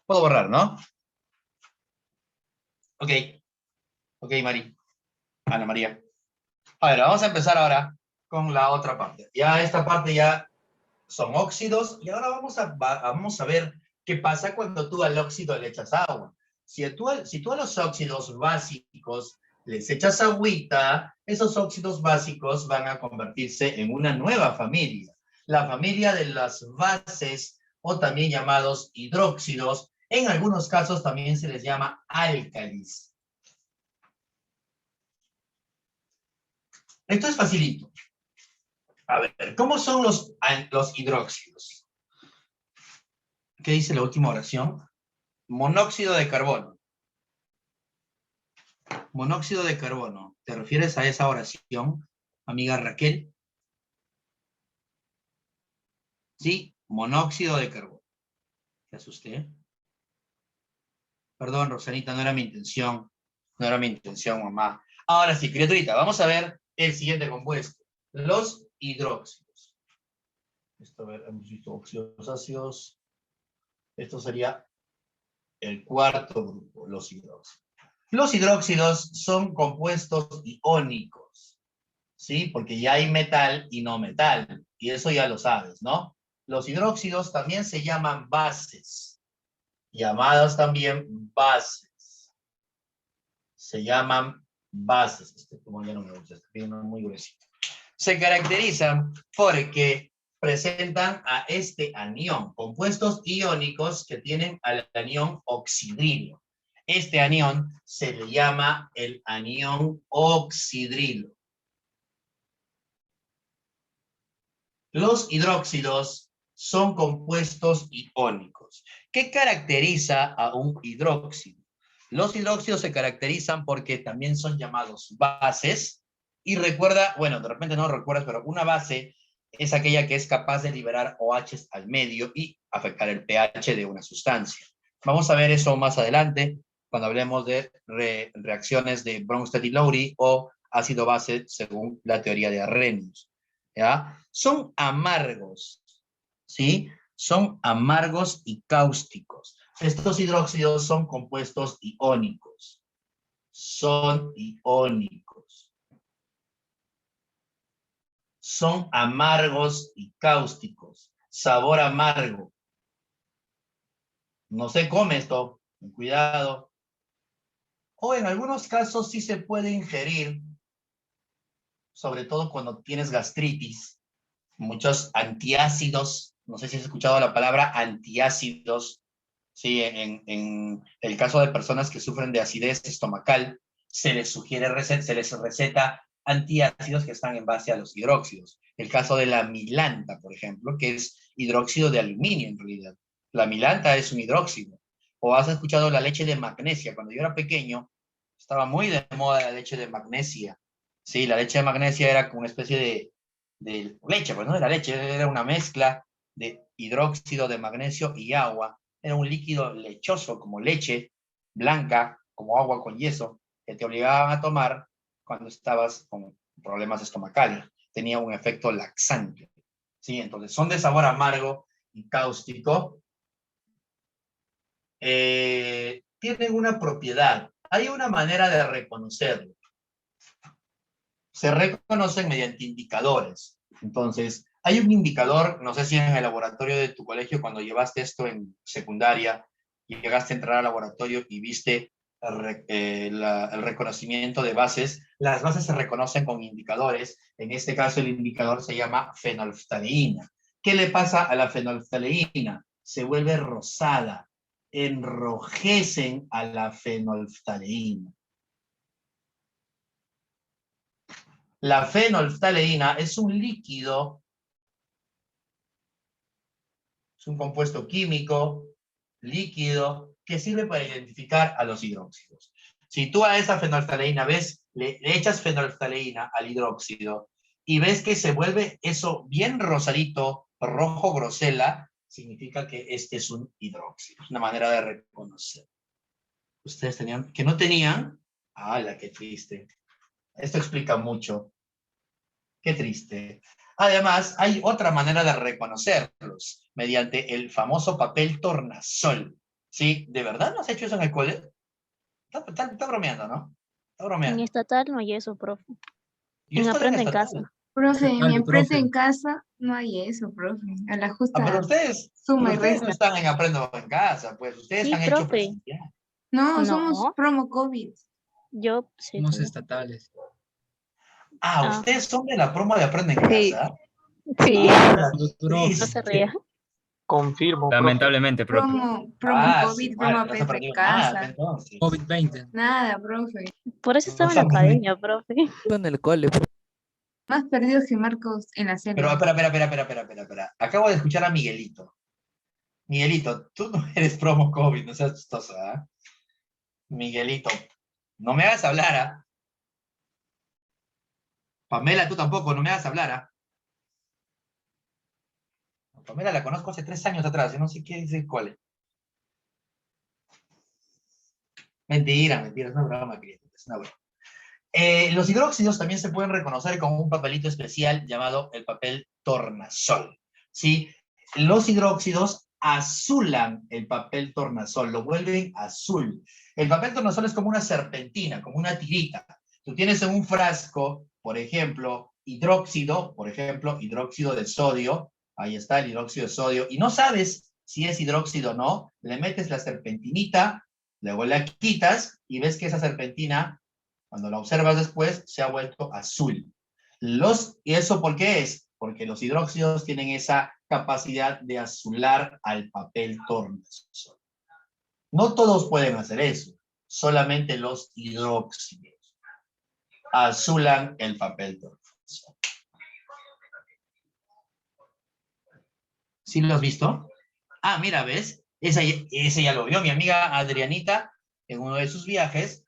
Puedo borrar, ¿no? Ok. Ok, Ana María. A ver, vamos a empezar ahora con la otra parte. Ya esta parte ya son óxidos y ahora vamos a ver qué pasa cuando tú al óxido le echas agua. Si tú a los óxidos básicos les echas agüita, esos óxidos básicos van a convertirse en una nueva familia. La familia de las bases o también llamados hidróxidos. En algunos casos también se les llama álcalis. Esto es facilito. A ver, ¿cómo son los hidróxidos? ¿Qué dice la última oración? Monóxido de carbono. Monóxido de carbono. ¿Te refieres a esa oración, amiga Raquel? Sí, monóxido de carbono. ¿Te asusté? Perdón, Rosanita, no era mi intención. No era mi intención, mamá. Ahora sí, criaturita, vamos a ver el siguiente compuesto. Los hidróxidos. Esto, a ver, hemos visto óxidos ácidos. Esto sería el cuarto grupo, los hidróxidos. Los hidróxidos son compuestos iónicos, ¿sí? Porque ya hay metal y no metal, y eso ya lo sabes, ¿no? Los hidróxidos también se llaman bases, llamadas también bases. Se llaman bases. Este como ya no me gusta, este viene muy gruesito. Se caracterizan porque presentan a este anión, compuestos iónicos que tienen al anión oxidrilo. Este anión se le llama el anión oxidrilo. Los hidróxidos son compuestos iónicos. ¿Qué caracteriza a un hidróxido? Los hidróxidos se caracterizan porque también son llamados bases. Y recuerda, bueno, de repente no recuerdas, pero una base es aquella que es capaz de liberar OHs al medio y afectar el pH de una sustancia. Vamos a ver eso más adelante, cuando hablemos de reacciones de Bronsted y Lowry o ácido-base según la teoría de Arrhenius. ¿Ya? Son amargos, ¿sí? Son amargos y cáusticos. Estos hidróxidos son compuestos iónicos. Son iónicos. Son amargos y cáusticos. Sabor amargo. No se come esto, con cuidado. O en algunos casos sí se puede ingerir, sobre todo cuando tienes gastritis, muchos antiácidos No sé si has escuchado la palabra antiácidos. Sí, en el caso de personas que sufren de acidez estomacal, se les receta antiácidos que están en base a los hidróxidos. El caso de la milanta, por ejemplo, que es hidróxido de aluminio en realidad. La milanta es un hidróxido. O has escuchado la leche de magnesia. Cuando yo era pequeño, estaba muy de moda la leche de magnesia. Sí, la leche de magnesia era como una especie de leche, pues no era leche, era una mezcla de hidróxido de magnesio y agua. Era un líquido lechoso, como leche blanca, como agua con yeso, que te obligaban a tomar cuando estabas con problemas estomacales. Tenía un efecto laxante. ¿Sí? Entonces, son de sabor amargo y cáustico. Tienen una propiedad. Hay una manera de reconocerlo. Se reconocen mediante indicadores. Entonces, hay un indicador, no sé si en el laboratorio de tu colegio, cuando llevaste esto en secundaria, y llegaste a entrar al laboratorio y viste el reconocimiento de bases. Las bases se reconocen con indicadores. En este caso, el indicador se llama fenolftaleína. ¿Qué le pasa a la fenolftaleína? Se vuelve rosada. Enrojecen a la fenolftaleína. La fenolftaleína es un líquido, es un compuesto químico, líquido, que sirve para identificar a los hidróxidos. Si tú a esa fenolftaleína ves, le echas fenolftaleína al hidróxido y ves que se vuelve eso bien rosadito, rojo grosela, significa que este es un hidróxido. Es una manera de reconocer. ¿Ustedes tenían, que no tenían? ¡Hala, qué triste! Esto explica mucho. Qué triste. Además, hay otra manera de reconocerlos, mediante el famoso papel tornasol. ¿Sí? ¿De verdad no has hecho eso en el cole? Está bromeando, ¿no? Está En bromeando. estatal no hay eso, profe. Yo En estoy en Aprende en estatal. Casa. Profe, en mi Dale, empresa profe. en casa no hay eso, profe. A la Ah, justa pero ustedes suma y no resta. están en Aprendo en Casa, pues ustedes Sí, han hecho profe. presencial. No, somos No, promo COVID. yo sí. Somos también. estatales. Ah, Ah, ustedes son de la promo de Aprende en Sí, Casa. sí. sí, Ah, Los no profe. se ría. Confirmo, profe. Lamentablemente, profe. Promo su COVID, promo madre, no has aprende en aprendido nada, casa. entonces. COVID-20. Nada, profe. Por eso No estaba en la saben. academia, profe. En el cole. Más perdidos que Marcos en la Pero selva. espera. Acabo de escuchar a Miguelito. Miguelito, tú no eres promo COVID, no seas chistoso, ¿ah? Miguelito, no me hagas hablar, ¿ah? Pamela, tú tampoco, no me hagas hablar, ¿ah? Pamela la conozco hace 3 años atrás, yo no sé qué dice cuál es. Mentira, es una broma, querido, es una broma. Los hidróxidos también se pueden reconocer con un papelito especial llamado el papel tornasol, ¿sí? Los hidróxidos azulan el papel tornasol, lo vuelven azul. El papel tornasol es como una serpentina, como una tirita. Tú tienes en un frasco, por ejemplo, hidróxido, hidróxido de sodio, ahí está el hidróxido de sodio, y no sabes si es hidróxido o no, le metes la serpentinita, luego la quitas y ves que esa serpentina, cuando la observas después, se ha vuelto azul. ¿Y eso por qué es? Porque los hidróxidos tienen esa capacidad de azular al papel tornasol. No todos pueden hacer eso, solamente los hidróxidos azulan el papel tornasol. ¿Sí lo has visto? Ah, mira, ¿ves? Ese ya lo vio. Mi amiga Adrianita, en uno de sus viajes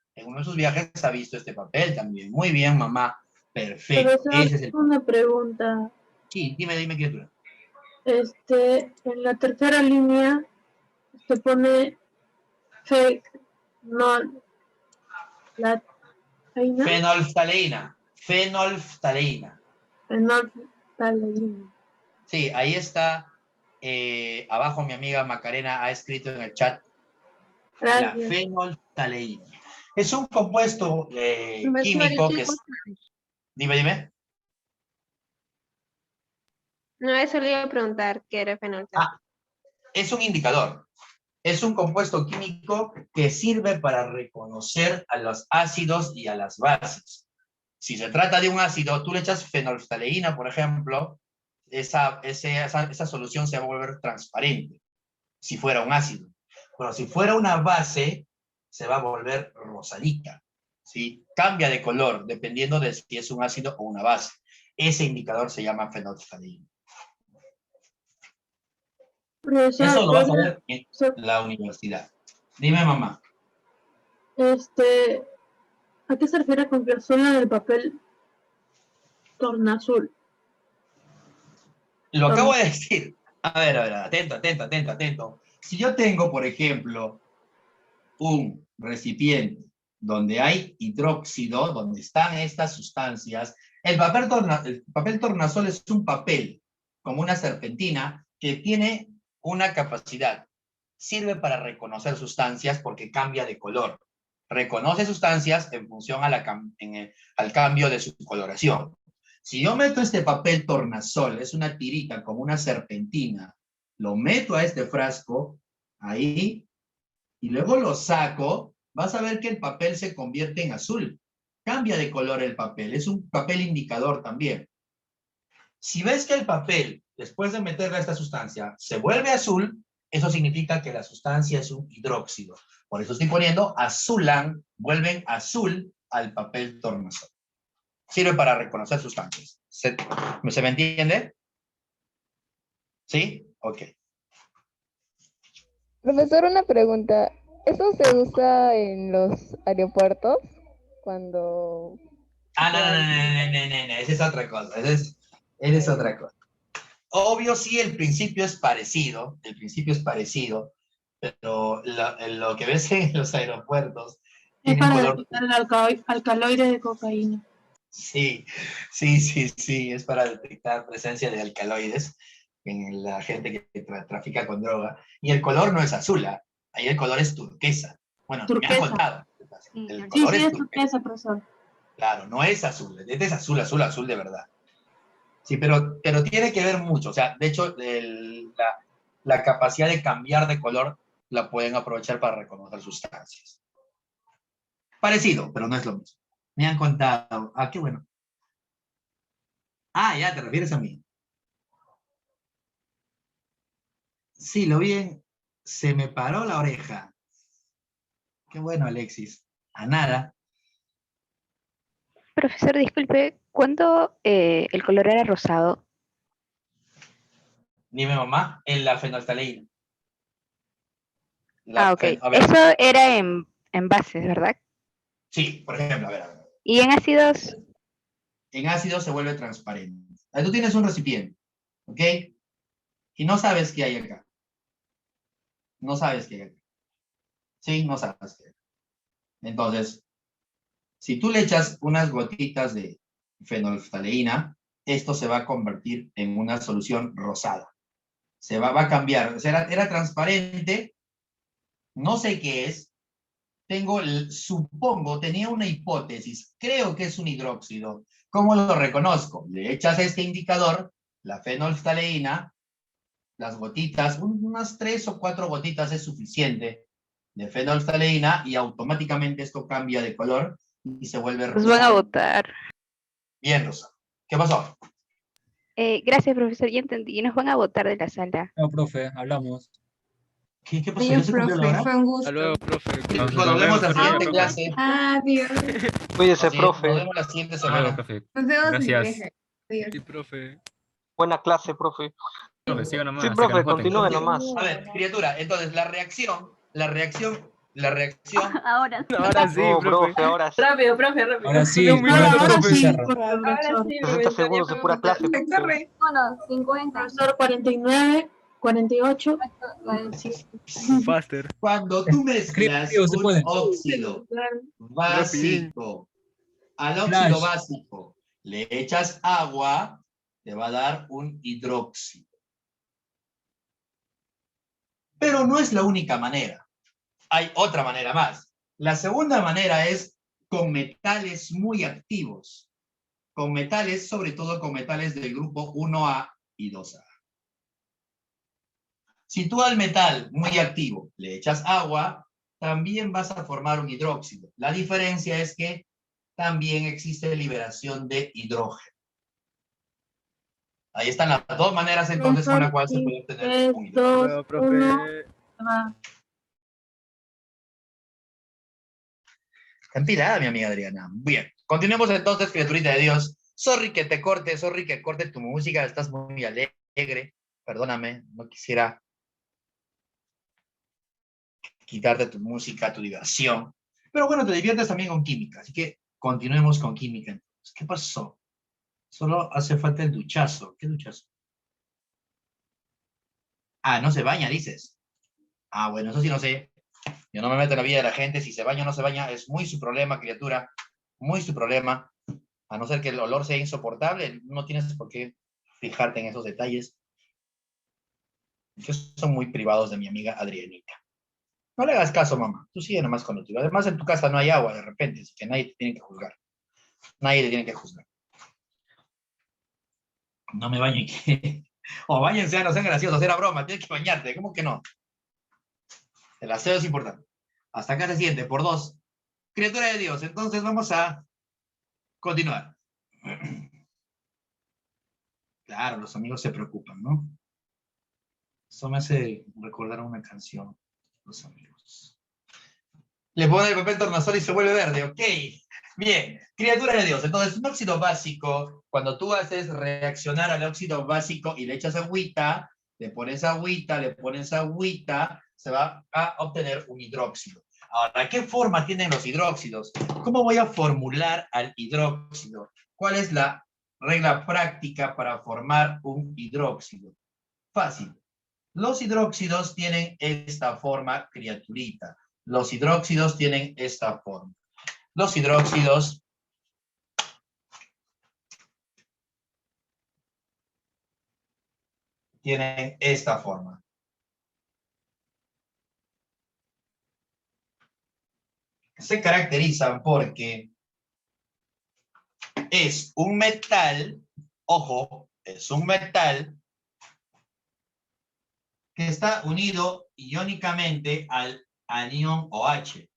ha visto este papel también. Muy bien, mamá. Perfecto. Profesor, Ese es el... una pregunta. Sí, dime, criatura. En la tercera línea se pone Fenolftaleína. fenolftaleína. Sí, ahí está. Abajo mi amiga Macarena ha escrito en el chat la Gracias. fenolftaleína. Es un compuesto químico que es... Dime. No, eso le iba a preguntar qué era fenolftaleína. Ah, es un indicador. Es un compuesto químico que sirve para reconocer a los ácidos y a las bases. Si se trata de un ácido, tú le echas fenolftaleína, por ejemplo, esa solución se va a volver transparente, si fuera un ácido. Pero si fuera una base, se va a volver rosadita, ¿sí? Cambia de color, dependiendo de si es un ácido o una base. Ese indicador se llama fenolftaleína. Profesor, Eso lo vas a yo- ver en la universidad. Dime, mamá. ¿A qué se refiere con que suena del papel tornazul? Lo acabo de decir. A ver, atento. Si yo tengo, por ejemplo, un recipiente donde hay hidróxido, donde están estas sustancias, el papel tornasol es un papel, como una serpentina, que tiene una capacidad. Sirve para reconocer sustancias porque cambia de color. Reconoce sustancias en función al cambio de su coloración. Si yo meto este papel tornasol, es una tirita como una serpentina, lo meto a este frasco, ahí, y luego lo saco, vas a ver que el papel se convierte en azul. Cambia de color el papel, es un papel indicador también. Si ves que el papel, después de meterle a esta sustancia, se vuelve azul, eso significa que la sustancia es un hidróxido. Por eso estoy poniendo azulan, vuelven azul al papel tornasol. Sirve para reconocer sustancias. ¿Se me entiende? ¿Sí? Ok. Profesor, una pregunta. ¿Eso se usa en los aeropuertos? Cuando... No. Esa es otra cosa. Esa es otra cosa. Obvio, sí, el principio es parecido, pero lo que ves en los aeropuertos Es tiene un para color. detectar el alcaloide de cocaína. Sí, es para detectar presencia de alcaloides en la gente que trafica con droga. Y el color no es azul, ¿ah? Ahí el color es turquesa. Bueno, me han contado. El color Sí, es es turquesa. turquesa, profesor. Claro, no es azul. Este es azul de verdad. Sí, pero tiene que ver mucho. O sea, de hecho, la capacidad de cambiar de color la pueden aprovechar para reconocer sustancias. Parecido, pero no es lo mismo. Me han contado. Ah, qué bueno. Ah, ya, te refieres a mí. Sí, lo vi se me paró la oreja. Qué bueno, Alexis. A nada. Profesor, disculpe, ¿cuándo el color era rosado? Dime, mamá, en la fenolftaleína. Ok. A ver, Eso era en bases, ¿verdad? sí, por ejemplo, a ver. ¿Y en ácidos? En ácido se vuelve transparente. Ahí tú tienes un recipiente, ¿ok? Y no sabes qué hay acá. No sabes qué hay acá. Sí, no sabes qué hay acá. Entonces, si tú le echas unas gotitas de fenolftaleína, esto se va a convertir en una solución rosada. Va a cambiar. O sea, era transparente, no sé qué es, supongo, tenía una hipótesis, creo que es un hidróxido. ¿Cómo lo reconozco? Le echas este indicador, la fenolftaleína, las gotitas, unas 3 o 4 gotitas es suficiente de fenolftaleína y automáticamente esto cambia de color y se vuelve Nos van a rosado. votar. Bien, Rosa. ¿Qué pasó? Gracias, profesor, ya entendí. Nos van a votar de la sala. No, profe, hablamos. ¿Qué pasó? ¿Ya Adiós, se cumplió la profe, hora? fue un gusto. Hasta luego, profe. Nos vemos la siguiente clase. Adiós. Cuídese, Nos profe. vemos la siguiente Hasta luego, semana. profe. Nos vemos en el Gracias. viaje. Adiós. Sí, profe. Buena clase, profe. Profe, siga nomás. Sí, hasta que profe, nos voten. continúe nomás. A ver, criatura, entonces la reacción. Ahora sí. Ahora sí, No, profe. profe, ahora sí. Rápido, profe, rápido. Ahora sí, No, mira, Ahora profe. sí, Cerro. profesor. Ahora sí, 60 segundos de pura clase, Se profe. corre. 50. Profesor 49, 48. Faster. Cuando tú mezclas Escribe, se un puede. óxido básico al óxido Flash. básico, le echas agua, te va a dar un hidróxido. Pero no es la única manera. Hay otra manera más. La segunda manera es con metales muy activos. Con metales, sobre todo con metales del grupo 1A y 2A. Si tú al metal muy activo le echas agua, también vas a formar un hidróxido. La diferencia es que también existe liberación de hidrógeno. Ahí están las dos maneras entonces con la cual se puede obtener un Dos, uno. Está empilada mi amiga Adriana. Bien, continuemos entonces, criaturita de Dios. Sorry que te corte, sorry que corte tu música, estás muy alegre. Perdóname, no quisiera quitarte tu música, tu diversión. Pero bueno, te diviertes también con química, así que continuemos con química entonces. ¿Qué pasó? Solo hace falta el duchazo. ¿Qué duchazo? Ah, no se baña, dices. Ah, bueno, eso sí no sé. Yo no me meto en la vida de la gente. Si se baña o no se baña, es muy su problema, criatura. Muy su problema. A no ser que el olor sea insoportable, no tienes por qué fijarte en esos detalles. Que son muy privados de mi amiga Adrianita. No le hagas caso, mamá. Tú sigue nomás con lo tuyo. Además, en tu casa no hay agua de repente, así que nadie te tiene que juzgar. Nadie te tiene que juzgar. No me baño y qué. O bañense, no sean graciosos, era broma, tienes que bañarte. ¿Cómo que no? El aseo es importante. Hasta acá se siente, por dos. Criatura de Dios, entonces vamos a continuar. Claro, los amigos se preocupan, ¿no? Eso me hace recordar una canción, los amigos. Le pone el papel tornasol y se vuelve verde, ok. Bien, criatura de Dios. Entonces, un óxido básico, cuando tú haces reaccionar al óxido básico y le echas agüita, le pones agüita, se va a obtener un hidróxido. Ahora, ¿qué forma tienen los hidróxidos? ¿Cómo voy a formular al hidróxido? ¿Cuál es la regla práctica para formar un hidróxido? Fácil. Los hidróxidos tienen esta forma, criaturita. Los hidróxidos tienen esta forma. Los hidróxidos tienen esta forma. Se caracterizan porque es un metal, ojo, es un metal que está unido iónicamente al anión OH.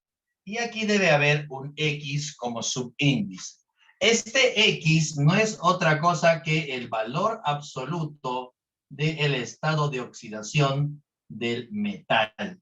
Y aquí debe haber un X como subíndice. Este X no es otra cosa que el valor absoluto del estado de oxidación del metal.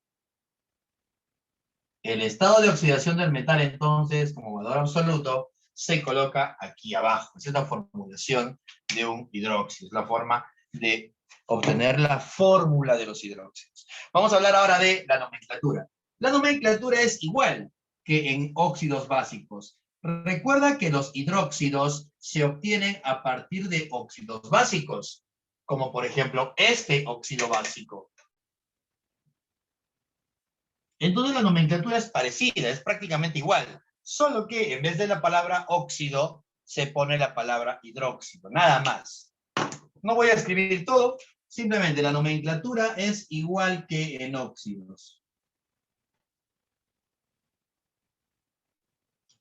El estado de oxidación del metal, entonces, como valor absoluto, se coloca aquí abajo. Es la formulación de un hidróxido. Es la forma de obtener la fórmula de los hidróxidos. Vamos a hablar ahora de la nomenclatura. La nomenclatura es igual que en óxidos básicos. Recuerda que los hidróxidos se obtienen a partir de óxidos básicos, como por ejemplo este óxido básico. Entonces la nomenclatura es parecida, es prácticamente igual, solo que en vez de la palabra óxido se pone la palabra hidróxido, nada más. No voy a escribir todo, simplemente la nomenclatura es igual que en óxidos.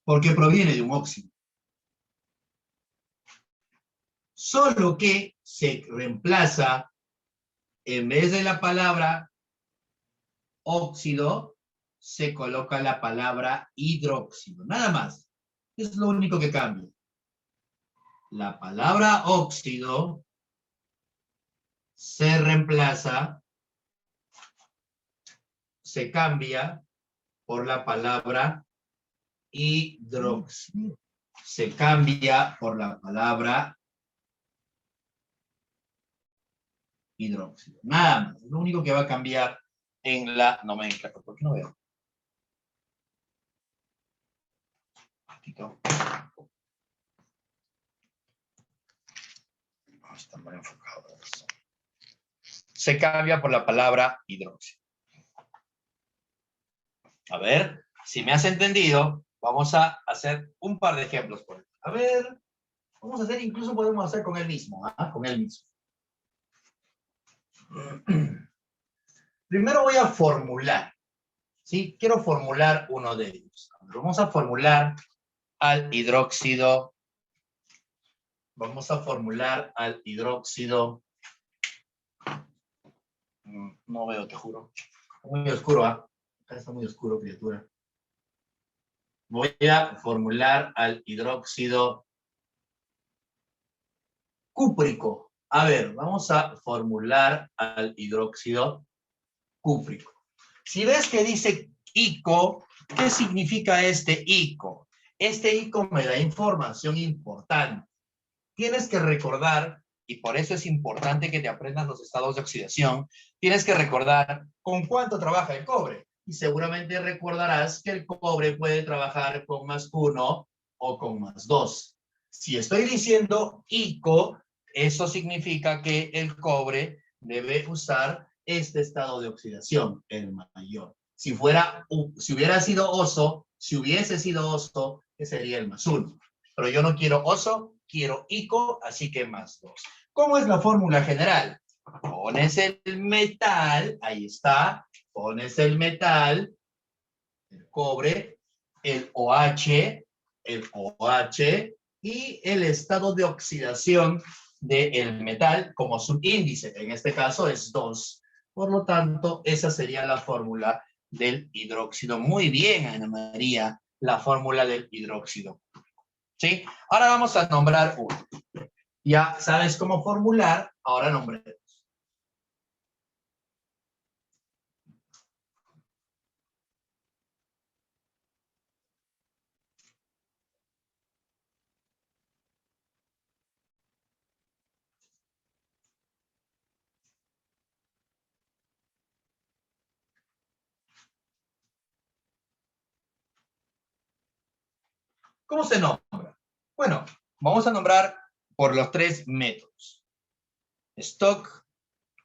Porque proviene de un óxido. Solo que se reemplaza, en vez de la palabra óxido, se coloca la palabra hidróxido. Nada más. Es lo único que cambia. La palabra óxido se reemplaza, se cambia por la palabra hidróxido. Se cambia por la palabra hidróxido. Nada más. Lo único que va a cambiar en la nomenclatura. ¿Por qué no veo? No está mal enfocado. Se cambia por la palabra hidróxido. A ver, si me has entendido, vamos a hacer un par de ejemplos por aquí. A ver, vamos a hacer, incluso podemos hacer con él mismo, ¿ah? Con él mismo. Primero voy a formular, ¿sí? Quiero formular uno de ellos. Vamos a formular al hidróxido. Vamos a formular al hidróxido. No veo, te juro. Muy oscuro, ¿ah? Acá está muy oscuro, criatura. Voy a formular al hidróxido cúprico. A ver, vamos a formular al hidróxido cúprico. Si ves que dice ICO, ¿qué significa este ICO? Este ICO me da información importante. Tienes que recordar, y por eso es importante que te aprendas los estados de oxidación, tienes que recordar con cuánto trabaja el cobre. Y seguramente recordarás que el cobre puede trabajar con +1 o con +2. Si estoy diciendo ICO, eso significa que el cobre debe usar este estado de oxidación, el mayor. Si hubiera sido oso, si hubiese sido oso, que sería el +1. Pero yo no quiero oso, quiero ICO, así que +2. ¿Cómo es la fórmula general? Pones el metal, ahí está, pones el metal, el cobre, el OH y el estado de oxidación del metal como subíndice. En este caso es 2. Por lo tanto, esa sería la fórmula del hidróxido. Muy bien, Ana María, la fórmula del hidróxido. ¿Sí? Ahora vamos a nombrar uno. Ya sabes cómo formular, ahora nombremos. ¿Cómo se nombra? Bueno, vamos a nombrar por los 3 métodos. Stock,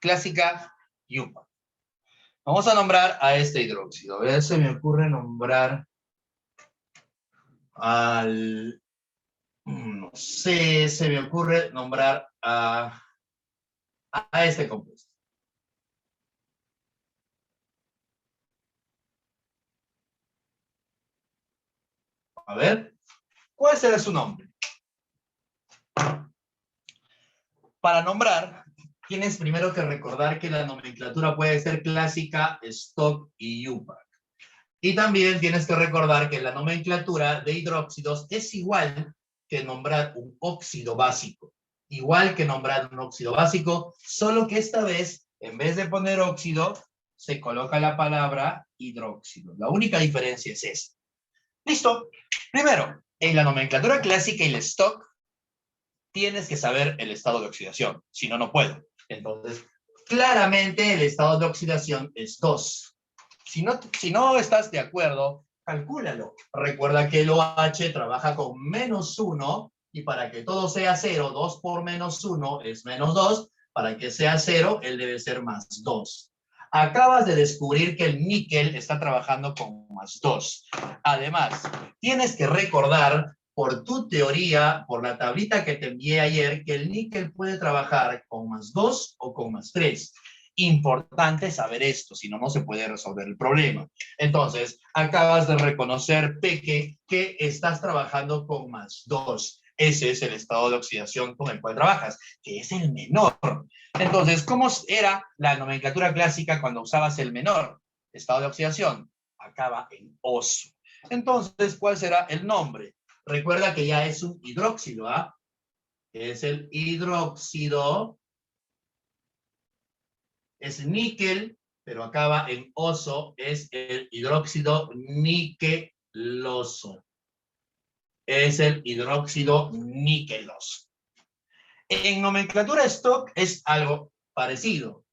clásica y UPA. Vamos a nombrar a este hidróxido. A ver, se me ocurre nombrar al... No sé, se me ocurre nombrar a este compuesto. A ver, ¿cuál será su nombre? Para nombrar, tienes primero que recordar que la nomenclatura puede ser clásica, stock y UPAC. Y también tienes que recordar que la nomenclatura de hidróxidos es igual que nombrar un óxido básico. Igual que nombrar un óxido básico, solo que esta vez, en vez de poner óxido, se coloca la palabra hidróxido. La única diferencia es esta. Listo. Primero, en la nomenclatura clásica y el stock, tienes que saber el estado de oxidación. Si no, no puedo. Entonces, claramente el estado de oxidación es 2. Si no estás de acuerdo, calcúlalo. Recuerda que el OH trabaja con -1 y para que todo sea 0, 2 por -1 es -2. Para que sea 0, él debe ser +2. Acabas de descubrir que el níquel está trabajando con +2. Además, tienes que recordar por tu teoría, por la tablita que te envié ayer, que el níquel puede trabajar con +2 o con +3. Importante saber esto, si no, no se puede resolver el problema. Entonces, acabas de reconocer, Peque, que estás trabajando con +2. Ese es el estado de oxidación con el cual trabajas, que es el menor. Entonces, ¿cómo era la nomenclatura clásica cuando usabas el menor? Estado de oxidación, acaba en oso. Entonces, ¿cuál será el nombre? Recuerda que ya es un hidróxido, ¿ah? Es el hidróxido. Es níquel, pero acaba en oso, es el hidróxido niqueloso. Es el hidróxido niqueloso. En nomenclatura stock es algo parecido.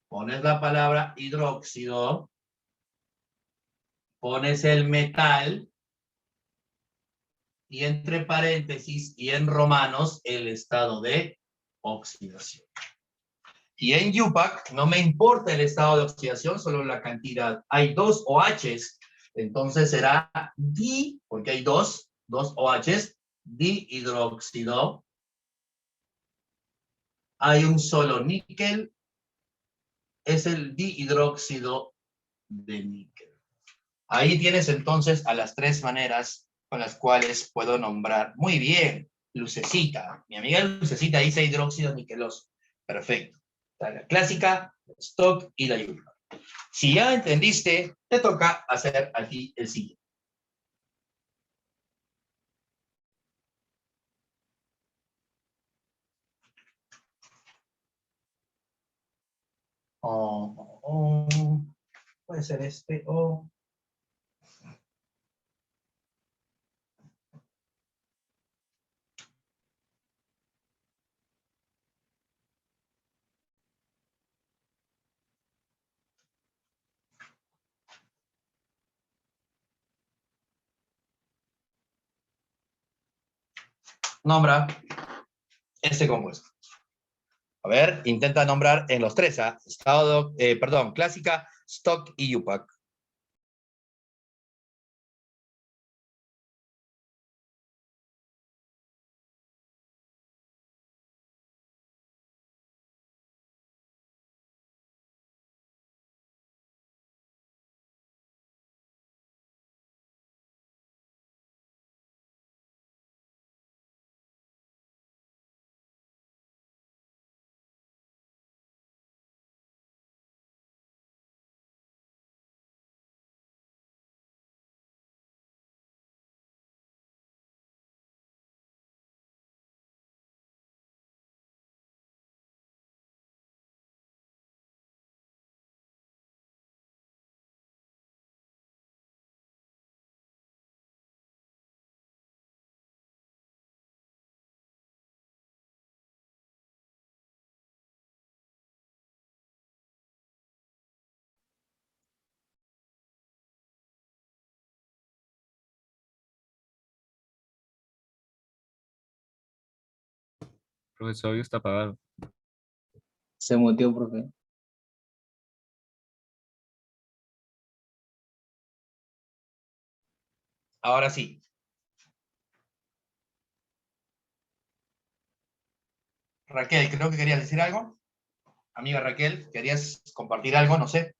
Pones la palabra hidróxido, pones el metal, y entre paréntesis y en romanos el estado de oxidación. Y en UPAC no me importa el estado de oxidación, solo la cantidad. Hay 2 OHs, entonces será porque hay dos OHs, dihidróxido. Hay un solo níquel, es el dihidróxido de níquel. Ahí tienes entonces a las 3 maneras con las cuales puedo nombrar. Muy bien, Lucecita. Mi amiga Lucecita dice hidróxido niqueloso. Perfecto. La clásica, stock y la UPAC. Si ya entendiste, te toca hacer aquí el siguiente. Puede ser este o... Nombra este compuesto. A ver, intenta nombrar en los tres, ¿ah? Clásica, Stock y UPAC. Profesor, audio está apagado. Se muteó, profe. Ahora sí. Raquel, creo que querías decir algo. Amiga Raquel, ¿querías compartir algo? No sé.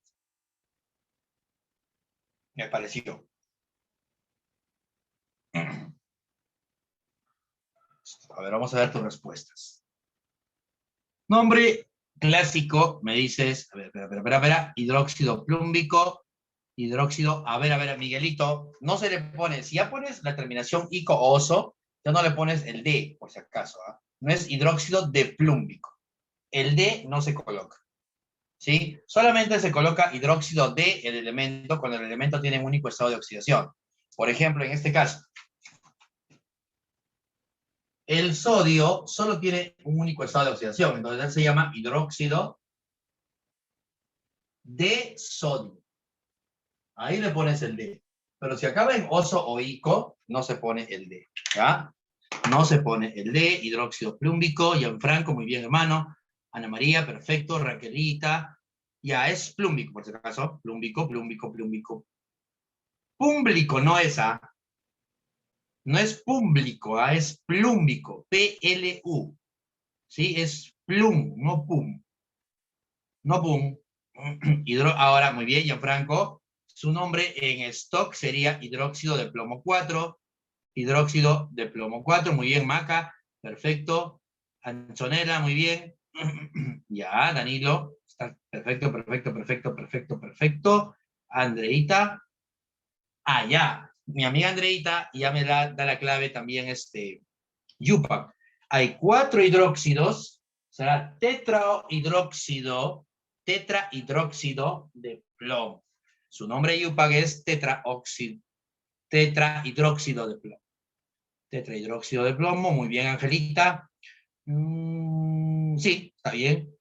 Me pareció. A ver, vamos a ver tus respuestas. Nombre clásico, me dices, a ver, espera, hidróxido plúmbico, hidróxido, a ver, Miguelito, no se le pone, si ya pones la terminación ico o oso, ya no le pones el D, por si acaso, ¿ah? No es hidróxido de plúmbico. El D no se coloca, ¿sí? Solamente se coloca hidróxido de el elemento cuando el elemento tiene un único estado de oxidación. Por ejemplo, en este caso, el sodio solo tiene un único estado de oxidación, entonces él se llama hidróxido de sodio. Ahí le pones el D. Pero si acaba en oso o ico, no se pone el D, ¿ya? No se pone el D, hidróxido plúmbico, Gianfranco, muy bien, hermano. Ana María, perfecto, Raquelita. Ya, es plúmbico, por si acaso. Plúmbico. Púmblico, no es A. No es púmblico, es plúmbico, P-L-U. ¿Sí? Es plum, no pum. No pum. Ahora, muy bien, Gianfranco. Su nombre en stock sería hidróxido de plomo 4. Hidróxido de plomo 4, muy bien, Maca. Perfecto. Anchonela, muy bien. Ya, Danilo. Está perfecto. Andreita. Ah, ya. Mi amiga Andreita ya me da la clave también, UPAC. Hay 4 hidróxidos, será tetrahidróxido de plomo. Su nombre UPAC es tetrahidróxido de plomo. Tetrahidróxido de plomo, muy bien, Angelita. Sí, está bien.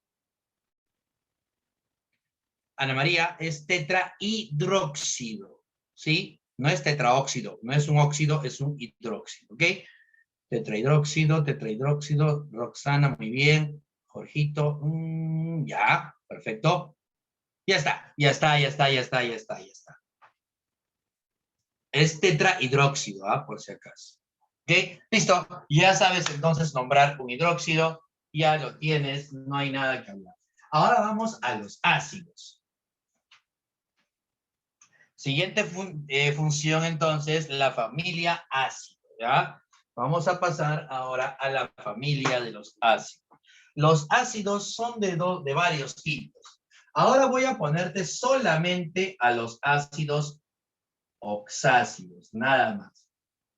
Ana María, es tetrahidróxido, ¿sí? No es tetraóxido, no es un óxido, es un hidróxido, ¿ok? Tetrahidróxido, Roxana, muy bien. Jorgito, ya, perfecto. Ya está. Es tetrahidróxido, por si acaso. ¿Ok? Listo. Ya sabes entonces nombrar un hidróxido. Ya lo tienes, no hay nada que hablar. Ahora vamos a los ácidos. Siguiente función entonces, la familia ácido, ¿ya? Vamos a pasar ahora a la familia de los ácidos. Los ácidos son de varios tipos. Ahora voy a ponerte solamente a los ácidos oxácidos, nada más.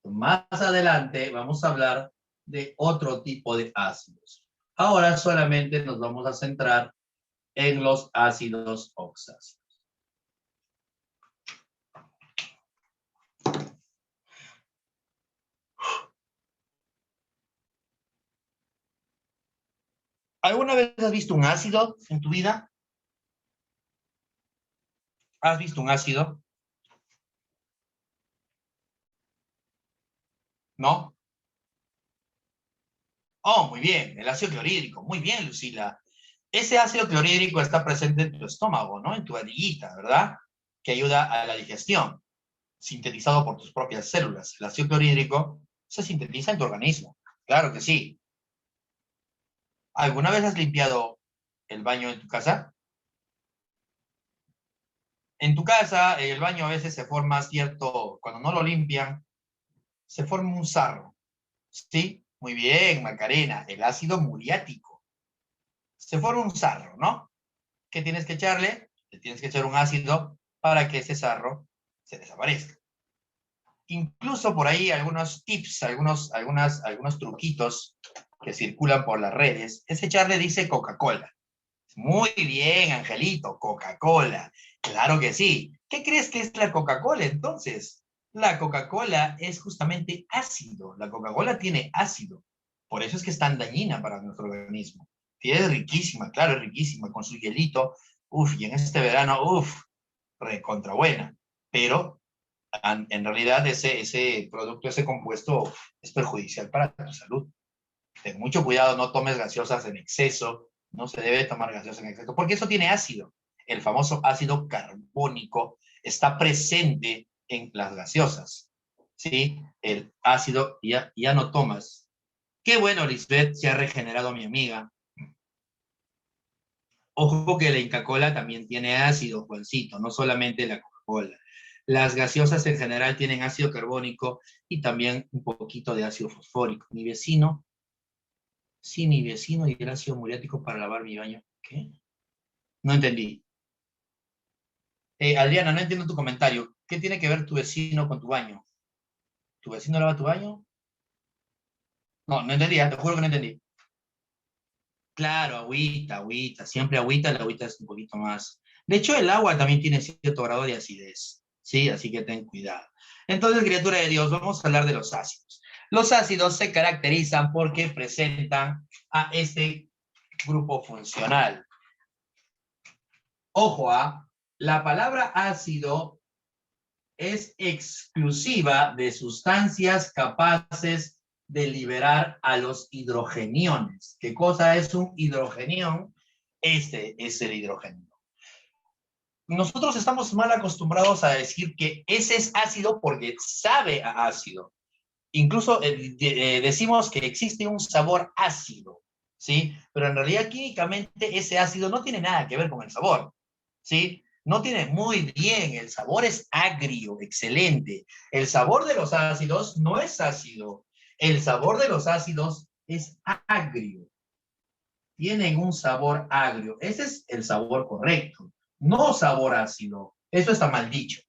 Más adelante vamos a hablar de otro tipo de ácidos. Ahora solamente nos vamos a centrar en los ácidos oxáceos. ¿Alguna vez has visto un ácido en tu vida? ¿Has visto un ácido? ¿No? Oh, muy bien, el ácido clorhídrico. Muy bien, Lucila. Ese ácido clorhídrico está presente en tu estómago, ¿no? En tu barriguita, ¿verdad? Que ayuda a la digestión, sintetizado por tus propias células. El ácido clorhídrico se sintetiza en tu organismo. Claro que sí. ¿Alguna vez has limpiado el baño en tu casa? En tu casa, el baño a veces se forma cierto, cuando no lo limpian, se forma un sarro. ¿Sí? Muy bien, Macarena, el ácido muriático. Se forma un sarro, ¿no? ¿Qué tienes que echarle? Le tienes que echar un ácido para que ese sarro se desaparezca. Incluso por ahí algunos tips, algunos truquitos que circulan por las redes, es echarle, dice, Coca-Cola. Muy bien, Angelito, Coca-Cola. Claro que sí. ¿Qué crees que es la Coca-Cola entonces? La Coca-Cola es justamente ácido. La Coca-Cola tiene ácido. Por eso es que es tan dañina para nuestro organismo. Y es riquísima, claro, es riquísima, con su hielito. Uf, y en este verano, uf, recontra buena. Pero en realidad ese producto, ese compuesto es perjudicial para tu salud. Ten mucho cuidado, no tomes gaseosas en exceso. No se debe tomar gaseosas en exceso, porque eso tiene ácido. El famoso ácido carbónico está presente en las gaseosas. ¿Sí? El ácido ya no tomas. Qué bueno, Lisbeth, se ha regenerado mi amiga. Ojo que la Inca-Cola también tiene ácido, Juancito, no solamente la Coca-Cola. Las gaseosas en general tienen ácido carbónico y también un poquito de ácido fosfórico. Mi vecino, sí, mi vecino y el ácido muriático para lavar mi baño. ¿Qué? No entendí. Adriana, no entiendo tu comentario. ¿Qué tiene que ver tu vecino con tu baño? ¿Tu vecino lava tu baño? No, no entendí, te juro que no entendí. Claro, agüita, siempre agüita, la agüita es un poquito más. De hecho, el agua también tiene cierto grado de acidez, ¿sí? Así que ten cuidado. Entonces, criatura de Dios, vamos a hablar de los ácidos. Los ácidos se caracterizan porque presentan a este grupo funcional. Ojo, la palabra ácido es exclusiva de sustancias capaces de liberar a los hidrogeniones. ¿Qué cosa es un hidrogenión? Este es el hidrogenión. Nosotros estamos mal acostumbrados a decir que ese es ácido porque sabe a ácido. Incluso decimos que existe un sabor ácido, ¿sí? Pero en realidad químicamente ese ácido no tiene nada que ver con el sabor, ¿sí? No tiene muy bien, el sabor es agrio, excelente. El sabor de los ácidos no es ácido. El sabor de los ácidos es agrio. Tienen un sabor agrio. Ese es el sabor correcto, no sabor ácido. Eso está mal dicho.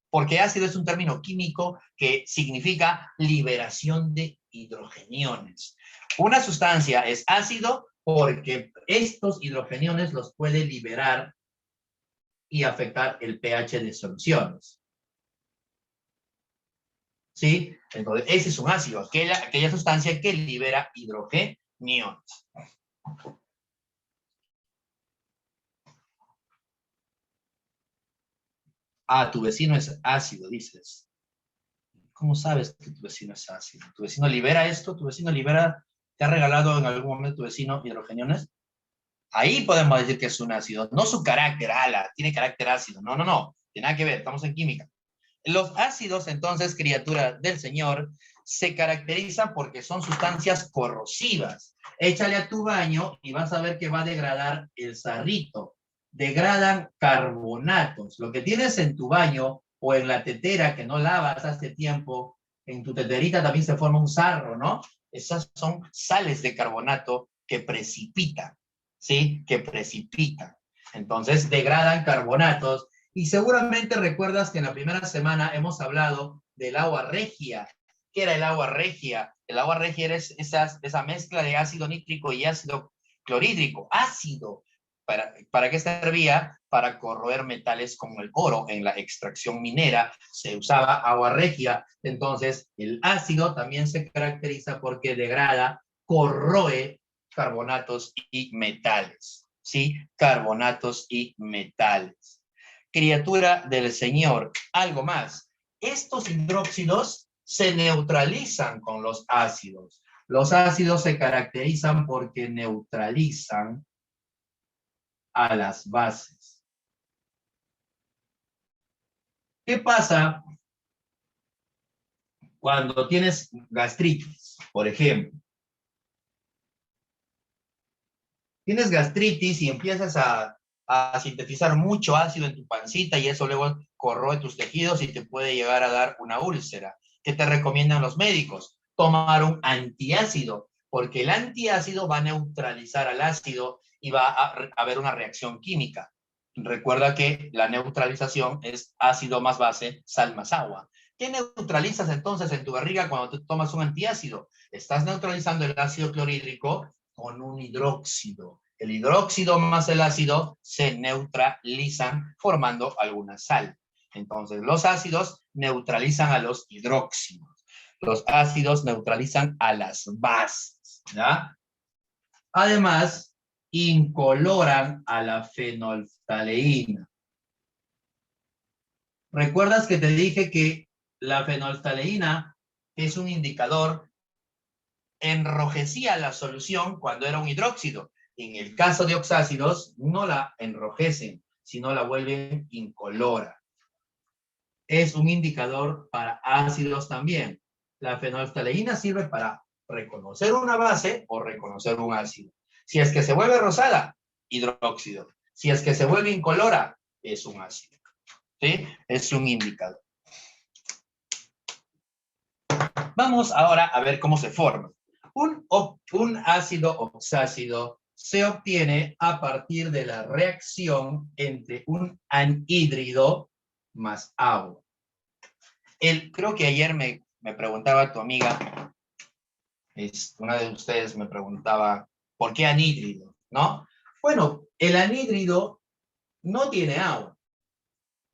Porque ácido es un término químico que significa liberación de hidrogeniones. Una sustancia es ácido porque estos hidrogeniones los puede liberar y afectar el pH de soluciones. ¿Sí? Entonces, ese es un ácido, aquella sustancia que libera hidrogeniones. Tu vecino es ácido, dices. ¿Cómo sabes que tu vecino es ácido? ¿Tu vecino libera esto? ¿Tu vecino libera, te ha regalado en algún momento tu vecino hidrogeniones? Ahí podemos decir que es un ácido, no su carácter, tiene carácter ácido. No, tiene nada que ver, estamos en química. Los ácidos, entonces, criatura del Señor, se caracterizan porque son sustancias corrosivas. Échale a tu baño y vas a ver que va a degradar el sarrito. Degradan carbonatos. Lo que tienes en tu baño o en la tetera que no lavas hace tiempo, en tu teterita también se forma un sarro, ¿no? Esas son sales de carbonato que precipitan, ¿sí? Que precipitan. Entonces degradan carbonatos. Y seguramente recuerdas que en la primera semana hemos hablado del agua regia. ¿Qué era el agua regia? El agua regia era esa mezcla de ácido nítrico y ácido clorhídrico. Ácido. ¿Para qué servía? Para corroer metales como el oro. En la extracción minera se usaba agua regia. Entonces, el ácido también se caracteriza porque degrada, corroe carbonatos y metales. ¿Sí? Carbonatos y metales. Criatura del Señor. Algo más. Estos hidróxidos se neutralizan con los ácidos. Los ácidos se caracterizan porque neutralizan a las bases. ¿Qué pasa cuando tienes gastritis, por ejemplo? Tienes gastritis y empiezas a sintetizar mucho ácido en tu pancita y eso luego corroe tus tejidos y te puede llegar a dar una úlcera. ¿Qué te recomiendan los médicos? Tomar un antiácido, porque el antiácido va a neutralizar al ácido y va a haber una reacción química. Recuerda que la neutralización es ácido más base, sal más agua. ¿Qué neutralizas entonces en tu barriga cuando te tomas un antiácido? Estás neutralizando el ácido clorhídrico con un hidróxido. El hidróxido más el ácido se neutralizan formando alguna sal. Entonces, los ácidos neutralizan a los hidróxidos. Los ácidos neutralizan a las bases, ¿ya? Además, incoloran a la fenolftaleína. ¿Recuerdas que te dije que la fenolftaleína es un indicador? Enrojecía la solución cuando era un hidróxido. En el caso de oxácidos, no la enrojecen, sino la vuelven incolora. Es un indicador para ácidos también. La fenolftaleína sirve para reconocer una base o reconocer un ácido. Si es que se vuelve rosada, hidróxido. Si es que se vuelve incolora, es un ácido. ¿Sí? Es un indicador. Vamos ahora a ver cómo se forma. Un ácido oxácido se obtiene a partir de la reacción entre un anhídrido más agua. Creo que ayer me preguntaba tu amiga, una de ustedes me preguntaba, ¿por qué anhídrido? ¿No? Bueno, el anhídrido no tiene agua,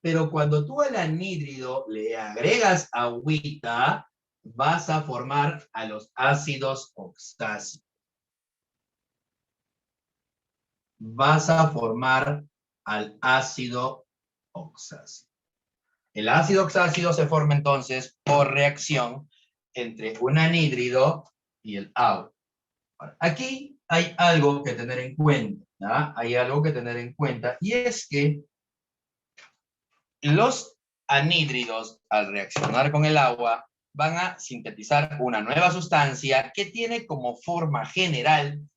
pero cuando tú al anhídrido le agregas agüita, vas a formar a los ácidos oxácidos. Vas a formar al ácido oxácido. El ácido oxácido se forma entonces por reacción entre un anhídrido y el agua. Aquí hay algo que tener en cuenta, ¿ya? Hay algo que tener en cuenta, y es que los anhídridos, al reaccionar con el agua, van a sintetizar una nueva sustancia que tiene como forma general,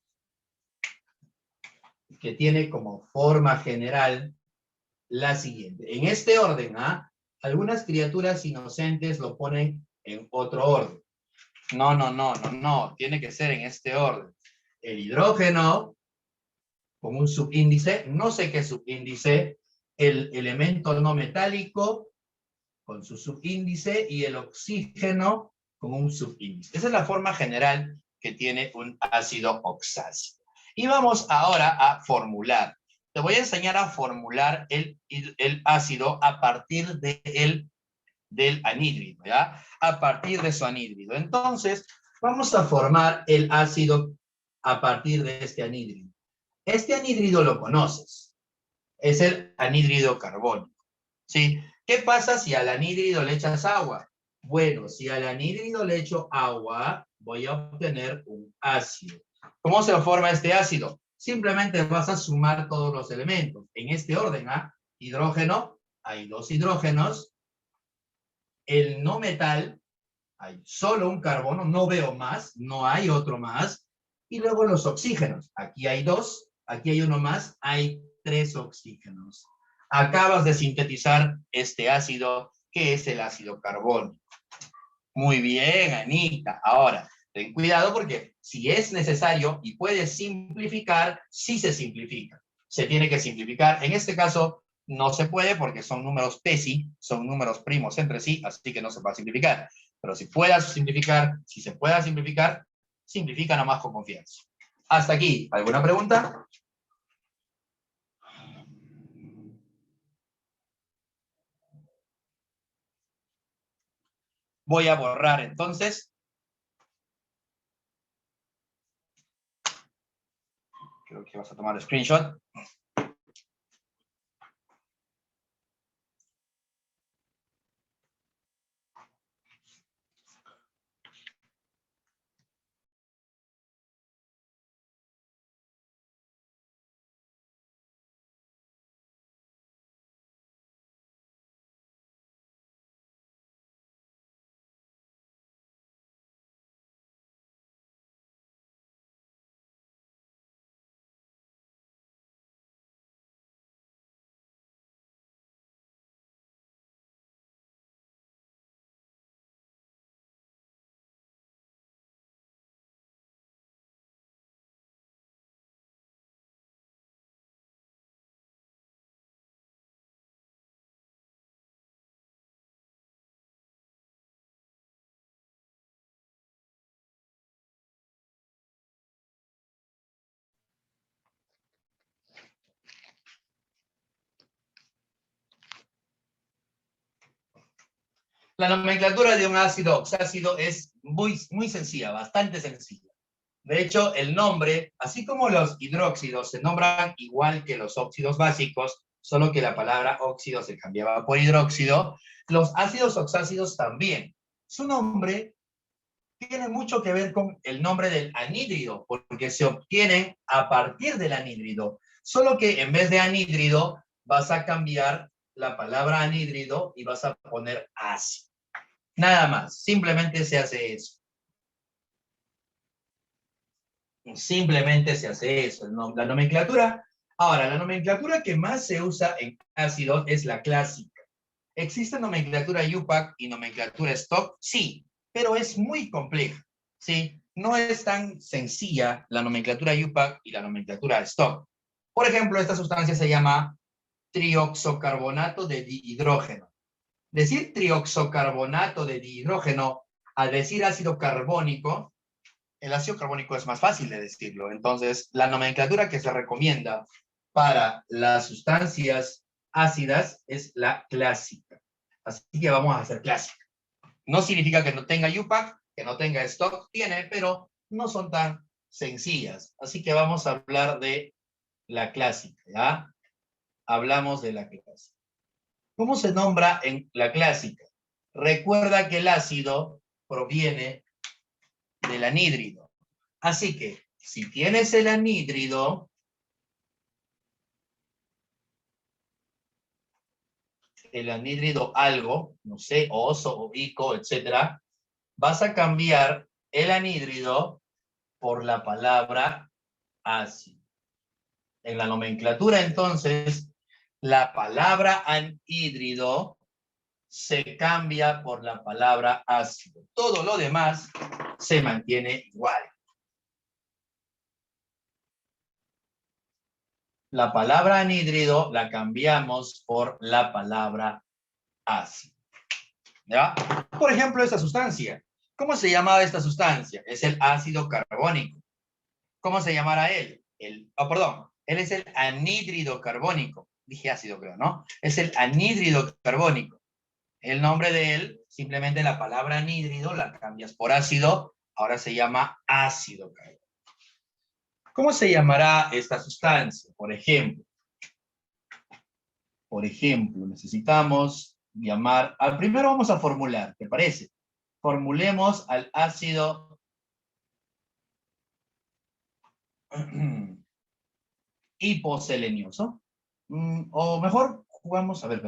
la siguiente. En este orden, algunas criaturas inocentes lo ponen en otro orden. No, tiene que ser en este orden. El hidrógeno, con un subíndice, no sé qué subíndice, el elemento no metálico, con su subíndice, y el oxígeno, con un subíndice. Esa es la forma general que tiene un ácido oxácido. Y vamos ahora a formular. Te voy a enseñar a formular el ácido a partir del anhídrido, ¿ya? A partir de su anhídrido. Entonces, vamos a formar el ácido a partir de este anhídrido. Este anhídrido lo conoces. Es el anhídrido carbónico, ¿sí? ¿Qué pasa si al anhídrido le echas agua? Bueno, si al anhídrido le echo agua, voy a obtener un ácido. ¿Cómo se forma este ácido? Simplemente vas a sumar todos los elementos. En este orden, hidrógeno, hay 2 hidrógenos. El no metal, hay solo un carbono, no veo más, no hay otro más. Y luego los oxígenos. Aquí hay 2, aquí hay uno más, hay 3 oxígenos. Acabas de sintetizar este ácido, que es el ácido carbónico. Muy bien, Anita. Ahora, ten cuidado porque si es necesario y puedes simplificar, sí se simplifica. Se tiene que simplificar. En este caso, no se puede porque son números PESI, son números primos entre sí, así que no se va a simplificar. Pero si puedas simplificar, si se pueda simplificar, simplifica nomás con confianza. Hasta aquí. ¿Alguna pregunta? Voy a borrar entonces. Creo que vas a tomar screenshot. La nomenclatura de un ácido oxácido es muy sencilla, bastante sencilla. De hecho, el nombre, así como los hidróxidos se nombran igual que los óxidos básicos, solo que la palabra óxido se cambiaba por hidróxido, los ácidos oxácidos también. Su nombre tiene mucho que ver con el nombre del anhídrido, porque se obtienen a partir del anhídrido. Solo que en vez de anhídrido, vas a cambiar la palabra anhídrido y vas a poner ácido. Nada más, simplemente se hace eso. Simplemente se hace eso, la nomenclatura. Ahora, la nomenclatura que más se usa en ácidos es la clásica. ¿Existe nomenclatura UPAC y nomenclatura Stock? Sí, pero es muy compleja, ¿sí? No es tan sencilla la nomenclatura UPAC y la nomenclatura Stock. Por ejemplo, esta sustancia se llama trioxocarbonato de dihidrógeno. Decir trioxocarbonato de dihidrógeno al decir ácido carbónico, el ácido carbónico es más fácil de decirlo. Entonces, la nomenclatura que se recomienda para las sustancias ácidas es la clásica. Así que vamos a hacer clásica. No significa que no tenga UPAC, que no tenga stock, tiene, pero no son tan sencillas. Así que vamos a hablar de la clásica, ¿ya? Hablamos de la clásica. ¿Cómo se nombra en la clásica? Recuerda que el ácido proviene del anhídrido. Así que, si tienes el anhídrido, algo, no sé, oso o ico, etcétera, vas a cambiar el anhídrido por la palabra ácido. En la nomenclatura, entonces, la palabra anhídrido se cambia por la palabra ácido. Todo lo demás se mantiene igual. La palabra anhídrido la cambiamos por la palabra ácido. ¿Ya? Por ejemplo, esta sustancia. ¿Cómo se llamaba esta sustancia? Es el ácido carbónico. ¿Cómo se llamará él? Él es el anhídrido carbónico. Dije ácido, creo, ¿no? Es el anhídrido carbónico. El nombre de él, simplemente la palabra anhídrido la cambias por ácido, ahora se llama ácido carbónico. ¿Cómo se llamará esta sustancia? Por ejemplo, necesitamos llamar, primero vamos a formular, ¿te parece? Formulemos al ácido hiposelenioso. O mejor, jugamos, a ver,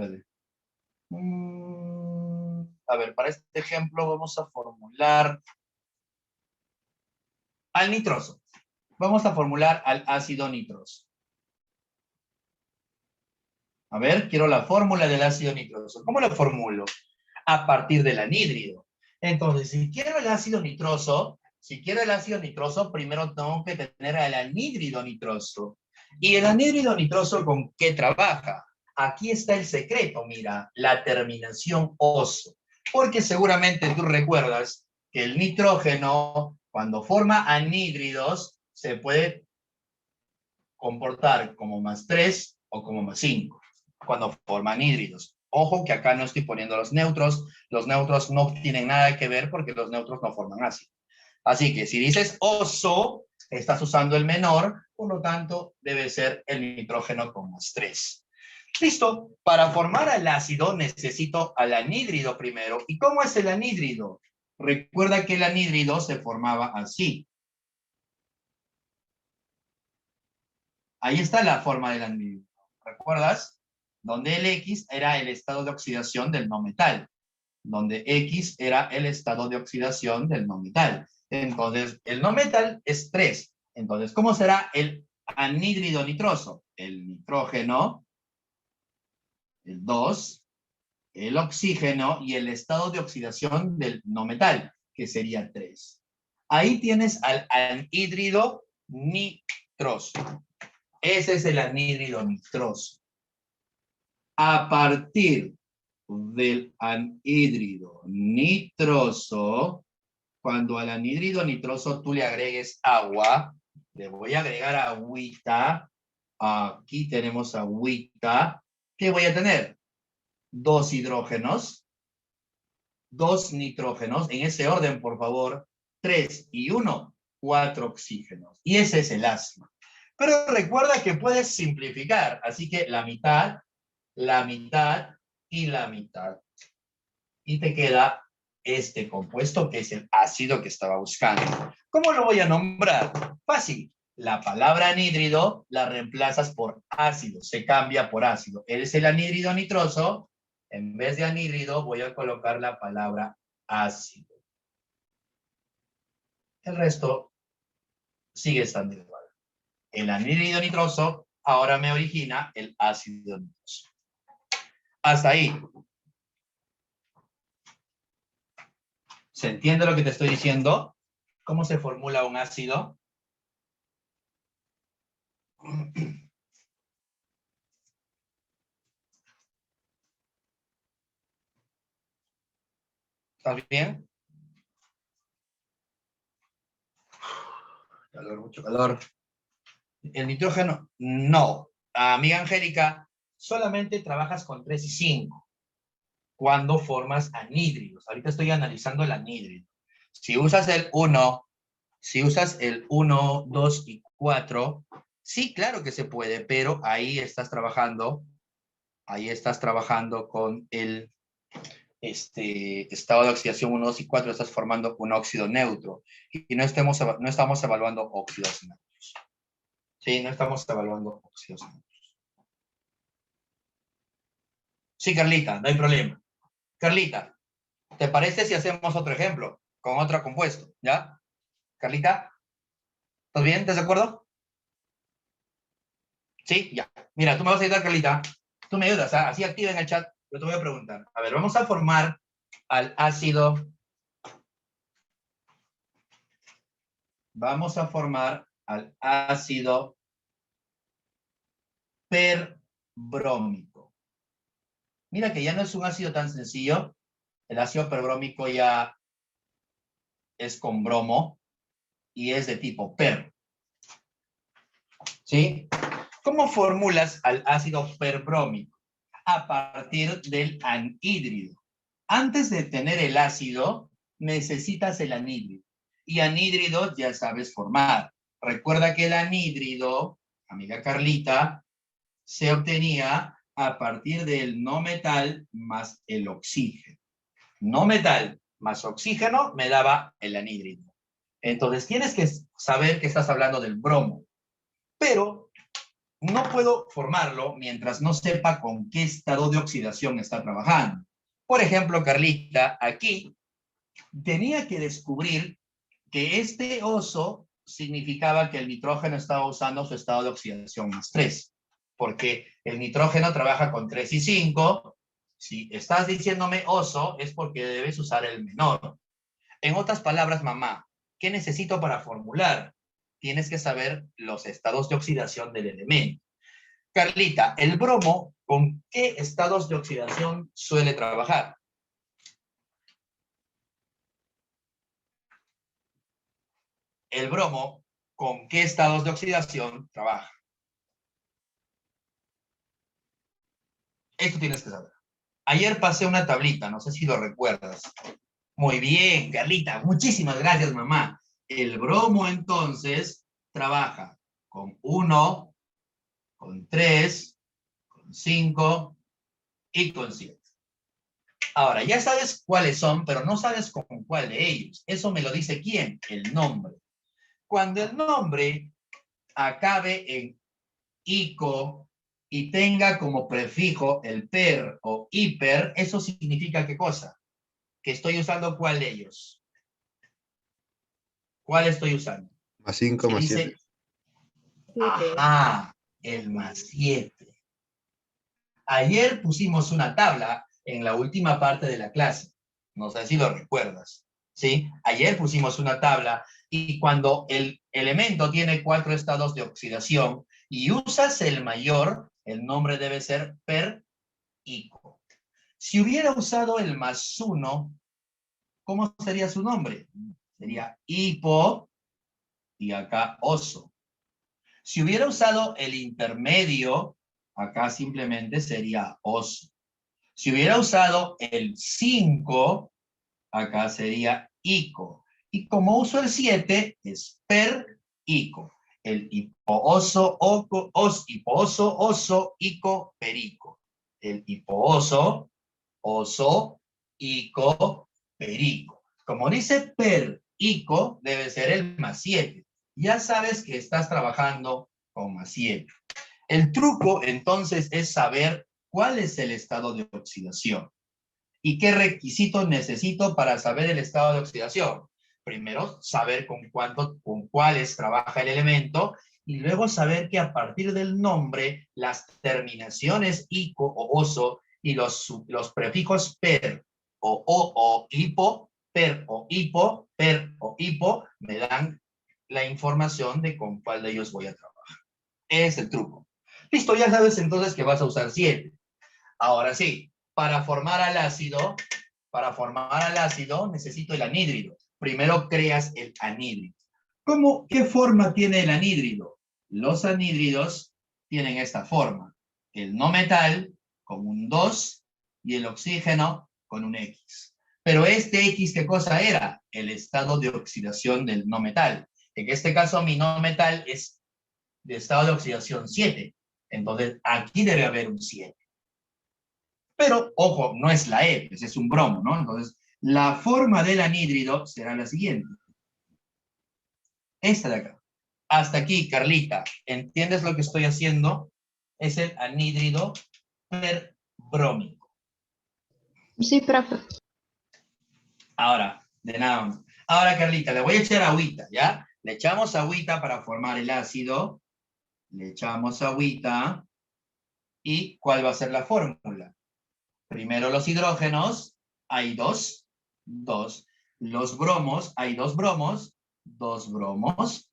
para este ejemplo vamos a formular al nitroso. Vamos a formular al ácido nitroso. A ver, quiero la fórmula del ácido nitroso. ¿Cómo lo formulo? A partir del anhídrido. Entonces, si quiero el ácido nitroso, primero tengo que tener el anhídrido nitroso. ¿Y el anhídrido nitroso con qué trabaja? Aquí está el secreto, mira, la terminación oso. Porque seguramente tú recuerdas que el nitrógeno, cuando forma anhídridos, se puede comportar como +3 o como +5, cuando forma anhídridos. Ojo que acá no estoy poniendo los neutros no tienen nada que ver porque los neutros no forman ácido. Así que si dices oso, estás usando el menor, por lo tanto debe ser el nitrógeno con más 3. Listo, para formar el ácido necesito al anhídrido primero. ¿Y cómo es el anhídrido? Recuerda que el anhídrido se formaba así. Ahí está la forma del anhídrido. ¿Recuerdas? Donde el X era el estado de oxidación del no metal. Donde X era el estado de oxidación del no metal. Entonces, el no metal es 3. Entonces, ¿cómo será el anhídrido nitroso? El nitrógeno, el 2, el oxígeno y el estado de oxidación del no metal, que sería 3. Ahí tienes al anhídrido nitroso. Ese es el anhídrido nitroso. A partir del anhídrido nitroso, cuando al anhídrido nitroso tú le agregues agua, le voy a agregar agüita, aquí tenemos agüita, ¿qué voy a tener? 2 hidrógenos, 2 nitrógenos, en ese orden por favor, 3 y 1, 4 oxígenos. Y ese es el ácido. Pero recuerda que puedes simplificar, así que la mitad y la mitad. Y te queda este compuesto que es el ácido que estaba buscando. ¿Cómo lo voy a nombrar? Fácil. La palabra anhídrido la reemplazas por ácido, se cambia por ácido. Eres el anhídrido nitroso, en vez de anhídrido voy a colocar la palabra ácido. El resto sigue estando igual. El anhídrido nitroso ahora me origina el ácido nitroso. Hasta ahí. ¿Se entiende lo que te estoy diciendo? ¿Cómo se formula un ácido? ¿Estás bien? Calor, mucho calor. El nitrógeno, no. Amiga Angélica, solamente trabajas con 3 y 5 cuando formas anhídridos. Ahorita estoy analizando el anhídrido. Si usas el 1, 2 y 4, sí, claro que se puede, pero ahí estás trabajando con el estado de oxidación 1, 2 y 4, estás formando un óxido neutro. Y no estamos evaluando óxidos neutros. Sí, no estamos evaluando óxidos neutros. Sí, Carlita, no hay problema. Carlita, ¿te parece si hacemos otro ejemplo? Con otro compuesto, ¿ya? Carlita, ¿estás bien? ¿Estás de acuerdo? Sí, ya. Mira, tú me vas a ayudar, Carlita. Tú me ayudas, ¿ah? Así activa en el chat. Yo te voy a preguntar. A ver, vamos a formar al ácido. Vamos a formar al ácido perbrómico. Mira que ya no es un ácido tan sencillo. El ácido perbrómico ya es con bromo y es de tipo per. ¿Sí? ¿Cómo formulas al ácido perbrómico? A partir del anhídrido. Antes de tener el ácido, necesitas el anhídrido. Y anhídrido ya sabes formar. Recuerda que el anhídrido, amiga Carlita, se obtenía a partir del no metal más el oxígeno. No metal más oxígeno me daba el anhídrido. Entonces tienes que saber que estás hablando del bromo. Pero no puedo formarlo mientras no sepa con qué estado de oxidación está trabajando. Por ejemplo, Carlita, aquí tenía que descubrir que este oso significaba que el nitrógeno estaba usando su estado de oxidación más 3. Porque el nitrógeno trabaja con 3 y 5. Si estás diciéndome oso, es porque debes usar el menor. En otras palabras, mamá, ¿qué necesito para formular? Tienes que saber los estados de oxidación del elemento. Carlita, ¿el bromo con qué estados de oxidación suele trabajar? El bromo, ¿con qué estados de oxidación trabaja? Esto tienes que saber. Ayer pasé una tablita, no sé si lo recuerdas. Muy bien, Carlita, muchísimas gracias, mamá. El bromo, entonces, trabaja con 1, con 3, con 5 y con 7. Ahora, ya sabes cuáles son, pero no sabes con cuál de ellos. Eso me lo dice ¿quién? El nombre. Cuando el nombre acabe en ico y tenga como prefijo el per o hiper, ¿eso significa qué cosa? Que estoy usando ¿cuál de ellos? ¿Cuál estoy usando? Más 5 Se más dice, 7. ajá, el más 7. Ayer pusimos una tabla en la última parte de la clase. No sé si lo recuerdas. ¿Sí? Ayer pusimos una tabla y cuando el elemento tiene 4 estados de oxidación y usas el mayor, el nombre debe ser per ico. Si hubiera usado el más 1, ¿cómo sería su nombre? Sería hipo y acá oso. Si hubiera usado el intermedio, acá simplemente sería oso. Si hubiera usado el 5, acá sería ico. Y como uso el 7, es per ico. El hipooso, hipooso, oso, ico, perico. El hipooso, oso, ico, perico. Como dice per ico, debe ser el más 7. Ya sabes que estás trabajando con más 7. El truco, entonces, es saber cuál es el estado de oxidación. ¿Y qué requisitos necesito para saber el estado de oxidación? Primero, saber con cuáles trabaja el elemento, y luego saber que a partir del nombre, las terminaciones ico o oso y los prefijos per o hipo, per o hipo, me dan la información de con cuál de ellos voy a trabajar. Es el truco. Listo, ya sabes entonces que vas a usar 7. Ahora sí, para formar al ácido necesito el anhídrido. Primero creas el anhídrido. ¿Qué forma tiene el anhídrido? Los anhídridos tienen esta forma. El no metal con un 2 y el oxígeno con un X. Pero este X, ¿qué cosa era? El estado de oxidación del no metal. En este caso, mi no metal es de estado de oxidación 7. Entonces, aquí debe haber un 7. Pero, ojo, no es la E, pues es un bromo, ¿no? Entonces, la forma del anhídrido será la siguiente. Esta de acá. Hasta aquí, Carlita. ¿Entiendes lo que estoy haciendo? Es el anhídrido perbrómico. Sí, profe. Ahora, de nada. Ahora, Carlita, le voy a echar agüita, ¿ya? Le echamos agüita para formar el ácido. Le echamos agüita. ¿Y cuál va a ser la fórmula? Primero los hidrógenos, hay 2. Los bromos, hay 2 bromos, 2 bromos.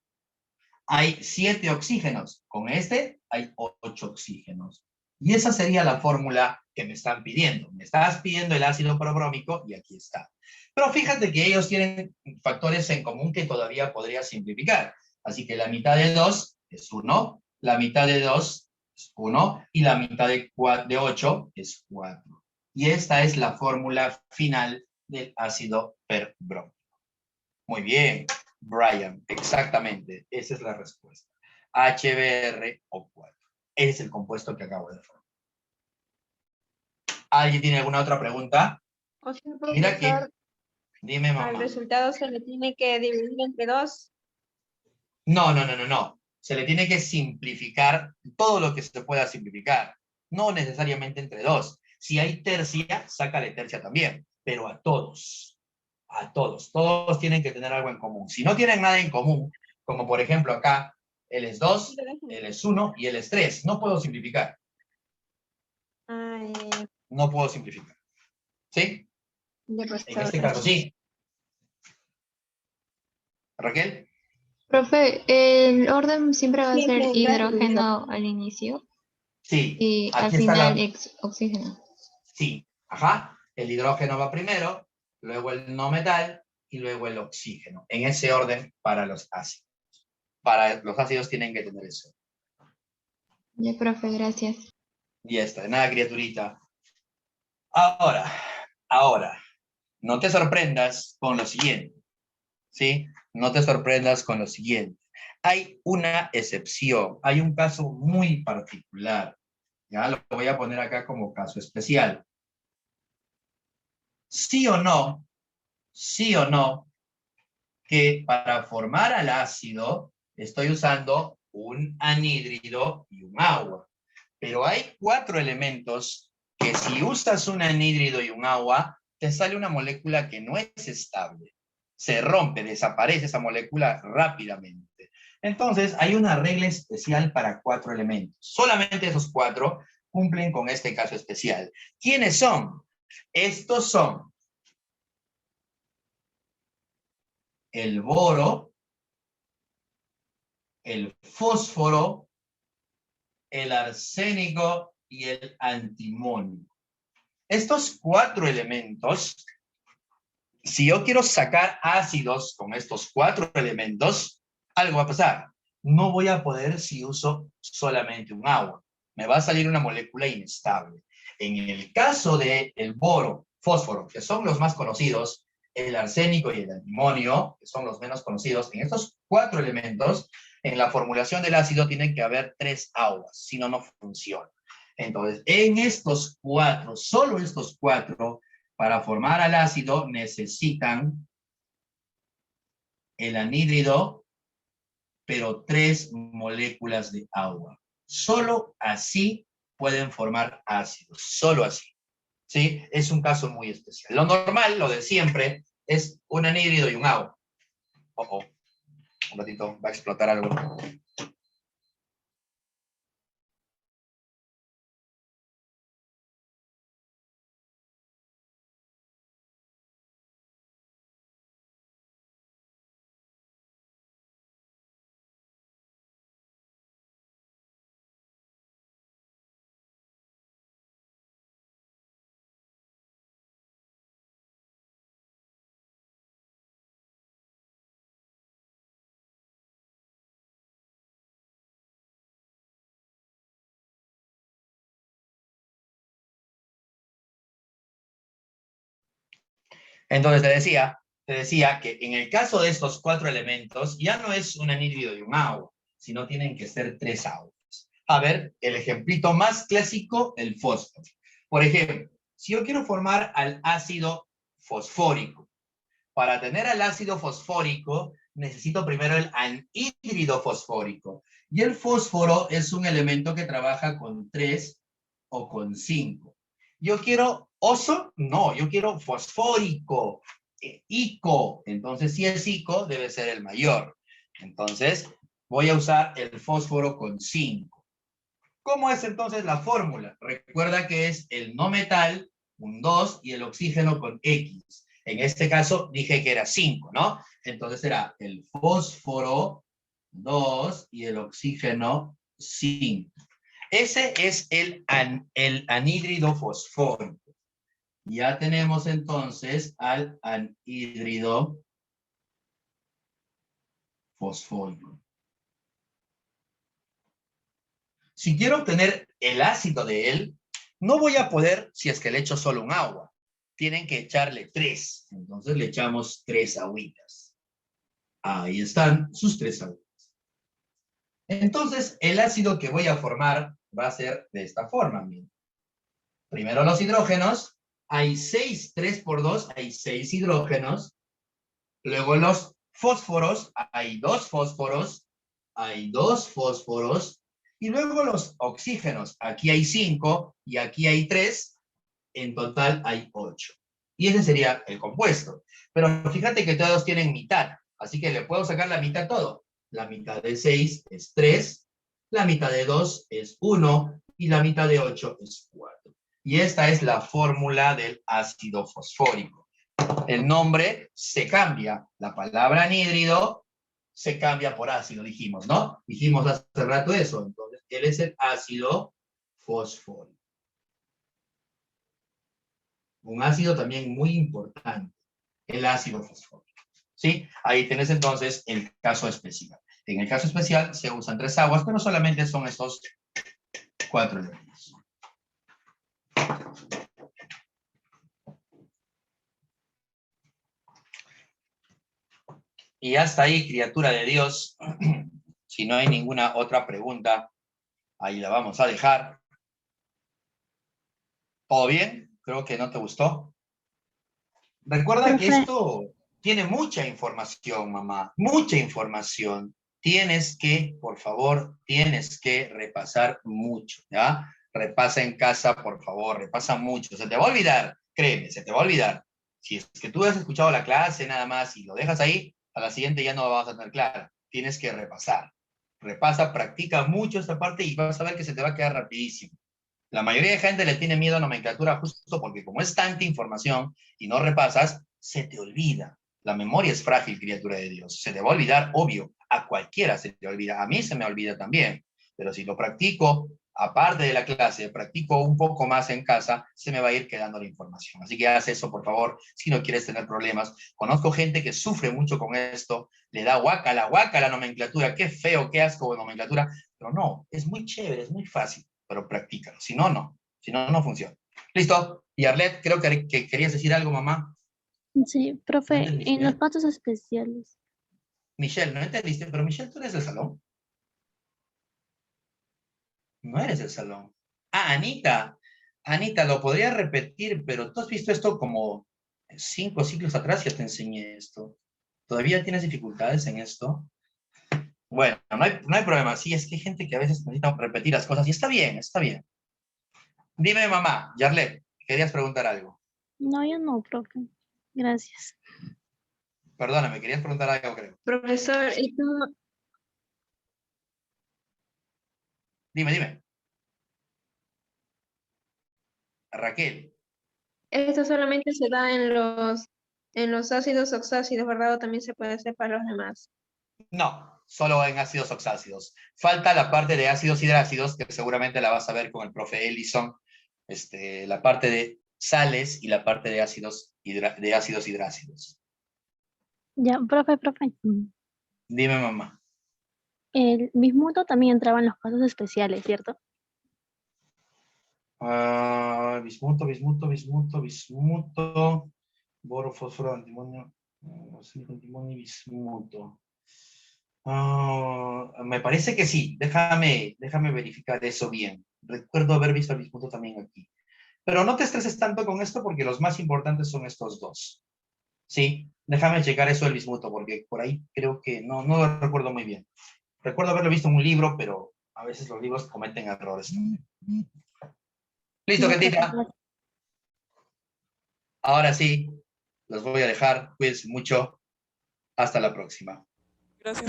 Hay 7 oxígenos. Con este hay 8 oxígenos. Y esa sería la fórmula que me están pidiendo. Me estás pidiendo el ácido probrómico y aquí está. Pero fíjate que ellos tienen factores en común que todavía podría simplificar. Así que la mitad de 2 es 1, la mitad de 2 es 1 y la mitad de 8 es 4. Y esta es la fórmula final del ácido perbrómico. Muy bien, Brian, exactamente. Esa es la respuesta. HBrO4. Ese es el compuesto que acabo de formar. ¿Alguien tiene alguna otra pregunta? O sea, Mira que... profesor, Dime, mamá. al resultado se le tiene que dividir entre 2. No. Se le tiene que simplificar todo lo que se pueda simplificar. No necesariamente entre 2. Si hay tercia, sácale tercia también. Pero a todos. A todos. Todos tienen que tener algo en común. Si no tienen nada en común, como por ejemplo acá, él es 2, él es 1 y él es 3. No puedo simplificar. No puedo simplificar. ¿Sí? En este caso sí. ¿Raquel? Profe, ¿el orden siempre va a ser hidrógeno al inicio? Sí. Y al Aquí final está oxígeno. Sí. Ajá. El hidrógeno va primero, luego el no metal y luego el oxígeno. En ese orden para los ácidos. Para los ácidos tienen que tener eso. Ya, profe, gracias. Y ya está. De nada, criaturita. Ahora, no te sorprendas con lo siguiente, ¿sí? No te sorprendas con lo siguiente. Hay una excepción, hay un caso muy particular. Ya lo voy a poner acá como caso especial. Sí o no, que para formar al ácido estoy usando un anhídrido y un agua. Pero hay 4 elementos que si usas un anhídrido y un agua, te sale una molécula que no es estable. Se rompe, desaparece esa molécula rápidamente. Entonces, hay una regla especial para 4 elementos. Solamente esos 4 cumplen con este caso especial. ¿Quiénes son? Estos son el boro, el fósforo, el arsénico y el antimonio. Estos 4 elementos, si yo quiero sacar ácidos con estos 4 elementos, algo va a pasar. No voy a poder si uso solamente un agua. Me va a salir una molécula inestable. En el caso del boro, fósforo, que son los más conocidos, el arsénico y el antimonio, que son los menos conocidos, en estos 4 elementos, en la formulación del ácido tienen que haber 3 aguas, si no, no funciona. Entonces, en estos 4, solo estos 4, para formar al ácido necesitan el anhídrido, pero 3 moléculas de agua. Solo así pueden formar ácidos, solo así. ¿Sí? Es un caso muy especial. Lo normal, lo de siempre, es un anhídrido y un agua. Un ratito, va a explotar algo. Entonces te decía que en el caso de estos 4 elementos, ya no es un anhídrido y un agua, sino tienen que ser 3 aguas. A ver, el ejemplito más clásico, el fósforo. Por ejemplo, si yo quiero formar al ácido fosfórico, para tener al ácido fosfórico, necesito primero el anhídrido fosfórico. Y el fósforo es un elemento que trabaja con 3 o con 5. Yo quiero oso, no, yo quiero fosfórico, ico. Entonces, si es ico, debe ser el mayor. Entonces, voy a usar el fósforo con 5. ¿Cómo es entonces la fórmula? Recuerda que es el no metal, un 2, y el oxígeno con X. En este caso dije que era 5, ¿no? Entonces será el fósforo 2 y el oxígeno 5. Ese es el anhídrido fosfórico. Ya tenemos entonces al anhídrido fosfórico. Si quiero obtener el ácido de él, no voy a poder si es que le echo solo un agua. Tienen que echarle 3. Entonces le echamos 3 agüitas. Ahí están sus 3 agüitas. Entonces el ácido que voy a formar va a ser de esta forma. Miren. Primero los hidrógenos. Hay 6, 3 por 2, hay 6 hidrógenos. Luego los fósforos. Hay 2 fósforos. Hay 2 fósforos. Y luego los oxígenos. Aquí hay 5 y aquí hay 3. En total hay 8. Y ese sería el compuesto. Pero fíjate que todos tienen mitad. Así que le puedo sacar la mitad a todo. La mitad de 6 es 3. La mitad de 2 es 1. Y la mitad de 8 es 4. Y esta es la fórmula del ácido fosfórico. El nombre se cambia. La palabra anhídrido se cambia por ácido, dijimos, ¿no? Dijimos hace rato eso. Entonces, él es el ácido fosfórico. Un ácido también muy importante, el ácido fosfórico. ¿Sí? Ahí tienes entonces el caso especial. En el caso especial se usan 3 aguas, pero solamente son estos 4 elementos. Y hasta ahí, criatura de Dios. Si no hay ninguna otra pregunta, ahí la vamos a dejar. ¿Todo bien? Creo que no te gustó. Recuerda que esto tiene mucha información, mamá. Mucha información. Tienes que, por favor, tienes que repasar mucho, ¿ya? Repasa en casa, por favor, repasa mucho. Se te va a olvidar, créeme, se te va a olvidar. Si es que tú has escuchado la clase nada más y lo dejas ahí, a la siguiente ya no lo vas a tener clara. Tienes que repasar. Repasa, practica mucho esta parte y vas a ver que se te va a quedar rapidísimo. La mayoría de gente le tiene miedo a nomenclatura justo porque como es tanta información y no repasas, se te olvida. La memoria es frágil, criatura de Dios. Se te va a olvidar, obvio. A cualquiera se te olvida. A mí se me olvida también. Pero si lo practico, aparte de la clase, practico un poco más en casa, se me va a ir quedando la información. Así que haz eso, por favor, si no quieres tener problemas. Conozco gente que sufre mucho con esto, le da guácala la nomenclatura, qué feo, qué asco de nomenclatura, pero no, es muy chévere, es muy fácil, pero practícalo. Si no, no. Si no, no funciona. ¿Listo? Y Arlet, creo que querías decir algo, mamá. Sí, ¿No profe, entendiste? en los casos especiales. Michelle, ¿no entendiste? Pero Michelle, ¿tú eres del salón? No eres del salón. Ah, Anita. Anita, lo podría repetir, pero tú has visto esto como 5 ciclos atrás, ya te enseñé esto. ¿Todavía tienes dificultades en esto? Bueno, no hay problema. Sí, es que hay gente que a veces necesita repetir las cosas y está bien, está bien. Dime, mamá, Yarlet, querías preguntar algo. No, yo no, profe. Gracias. Perdóname, querías preguntar algo, creo. Profesor, Dime. Raquel. esto solamente se da en los ácidos oxácidos, ¿verdad? O también se puede hacer para los demás. No, solo en ácidos oxácidos. Falta la parte de ácidos hidrácidos, que seguramente la vas a ver con el profe Ellison. La parte de sales y la parte de ácidos hidrácidos. Ya, profe. Dime, mamá. El bismuto también entraba en los casos especiales, ¿cierto? Bismuto. Boro, fósforo, antimonio. Antimonio y bismuto. Me parece que sí. Déjame verificar eso bien. Recuerdo haber visto el bismuto también aquí. Pero no te estreses tanto con esto porque los más importantes son estos dos. Sí, déjame checar eso del bismuto porque por ahí creo que no lo recuerdo muy bien. Recuerdo haberlo visto en un libro, pero a veces los libros cometen errores. Listo, Ketita. Ahora sí, los voy a dejar. Cuídense mucho. Hasta la próxima. Gracias.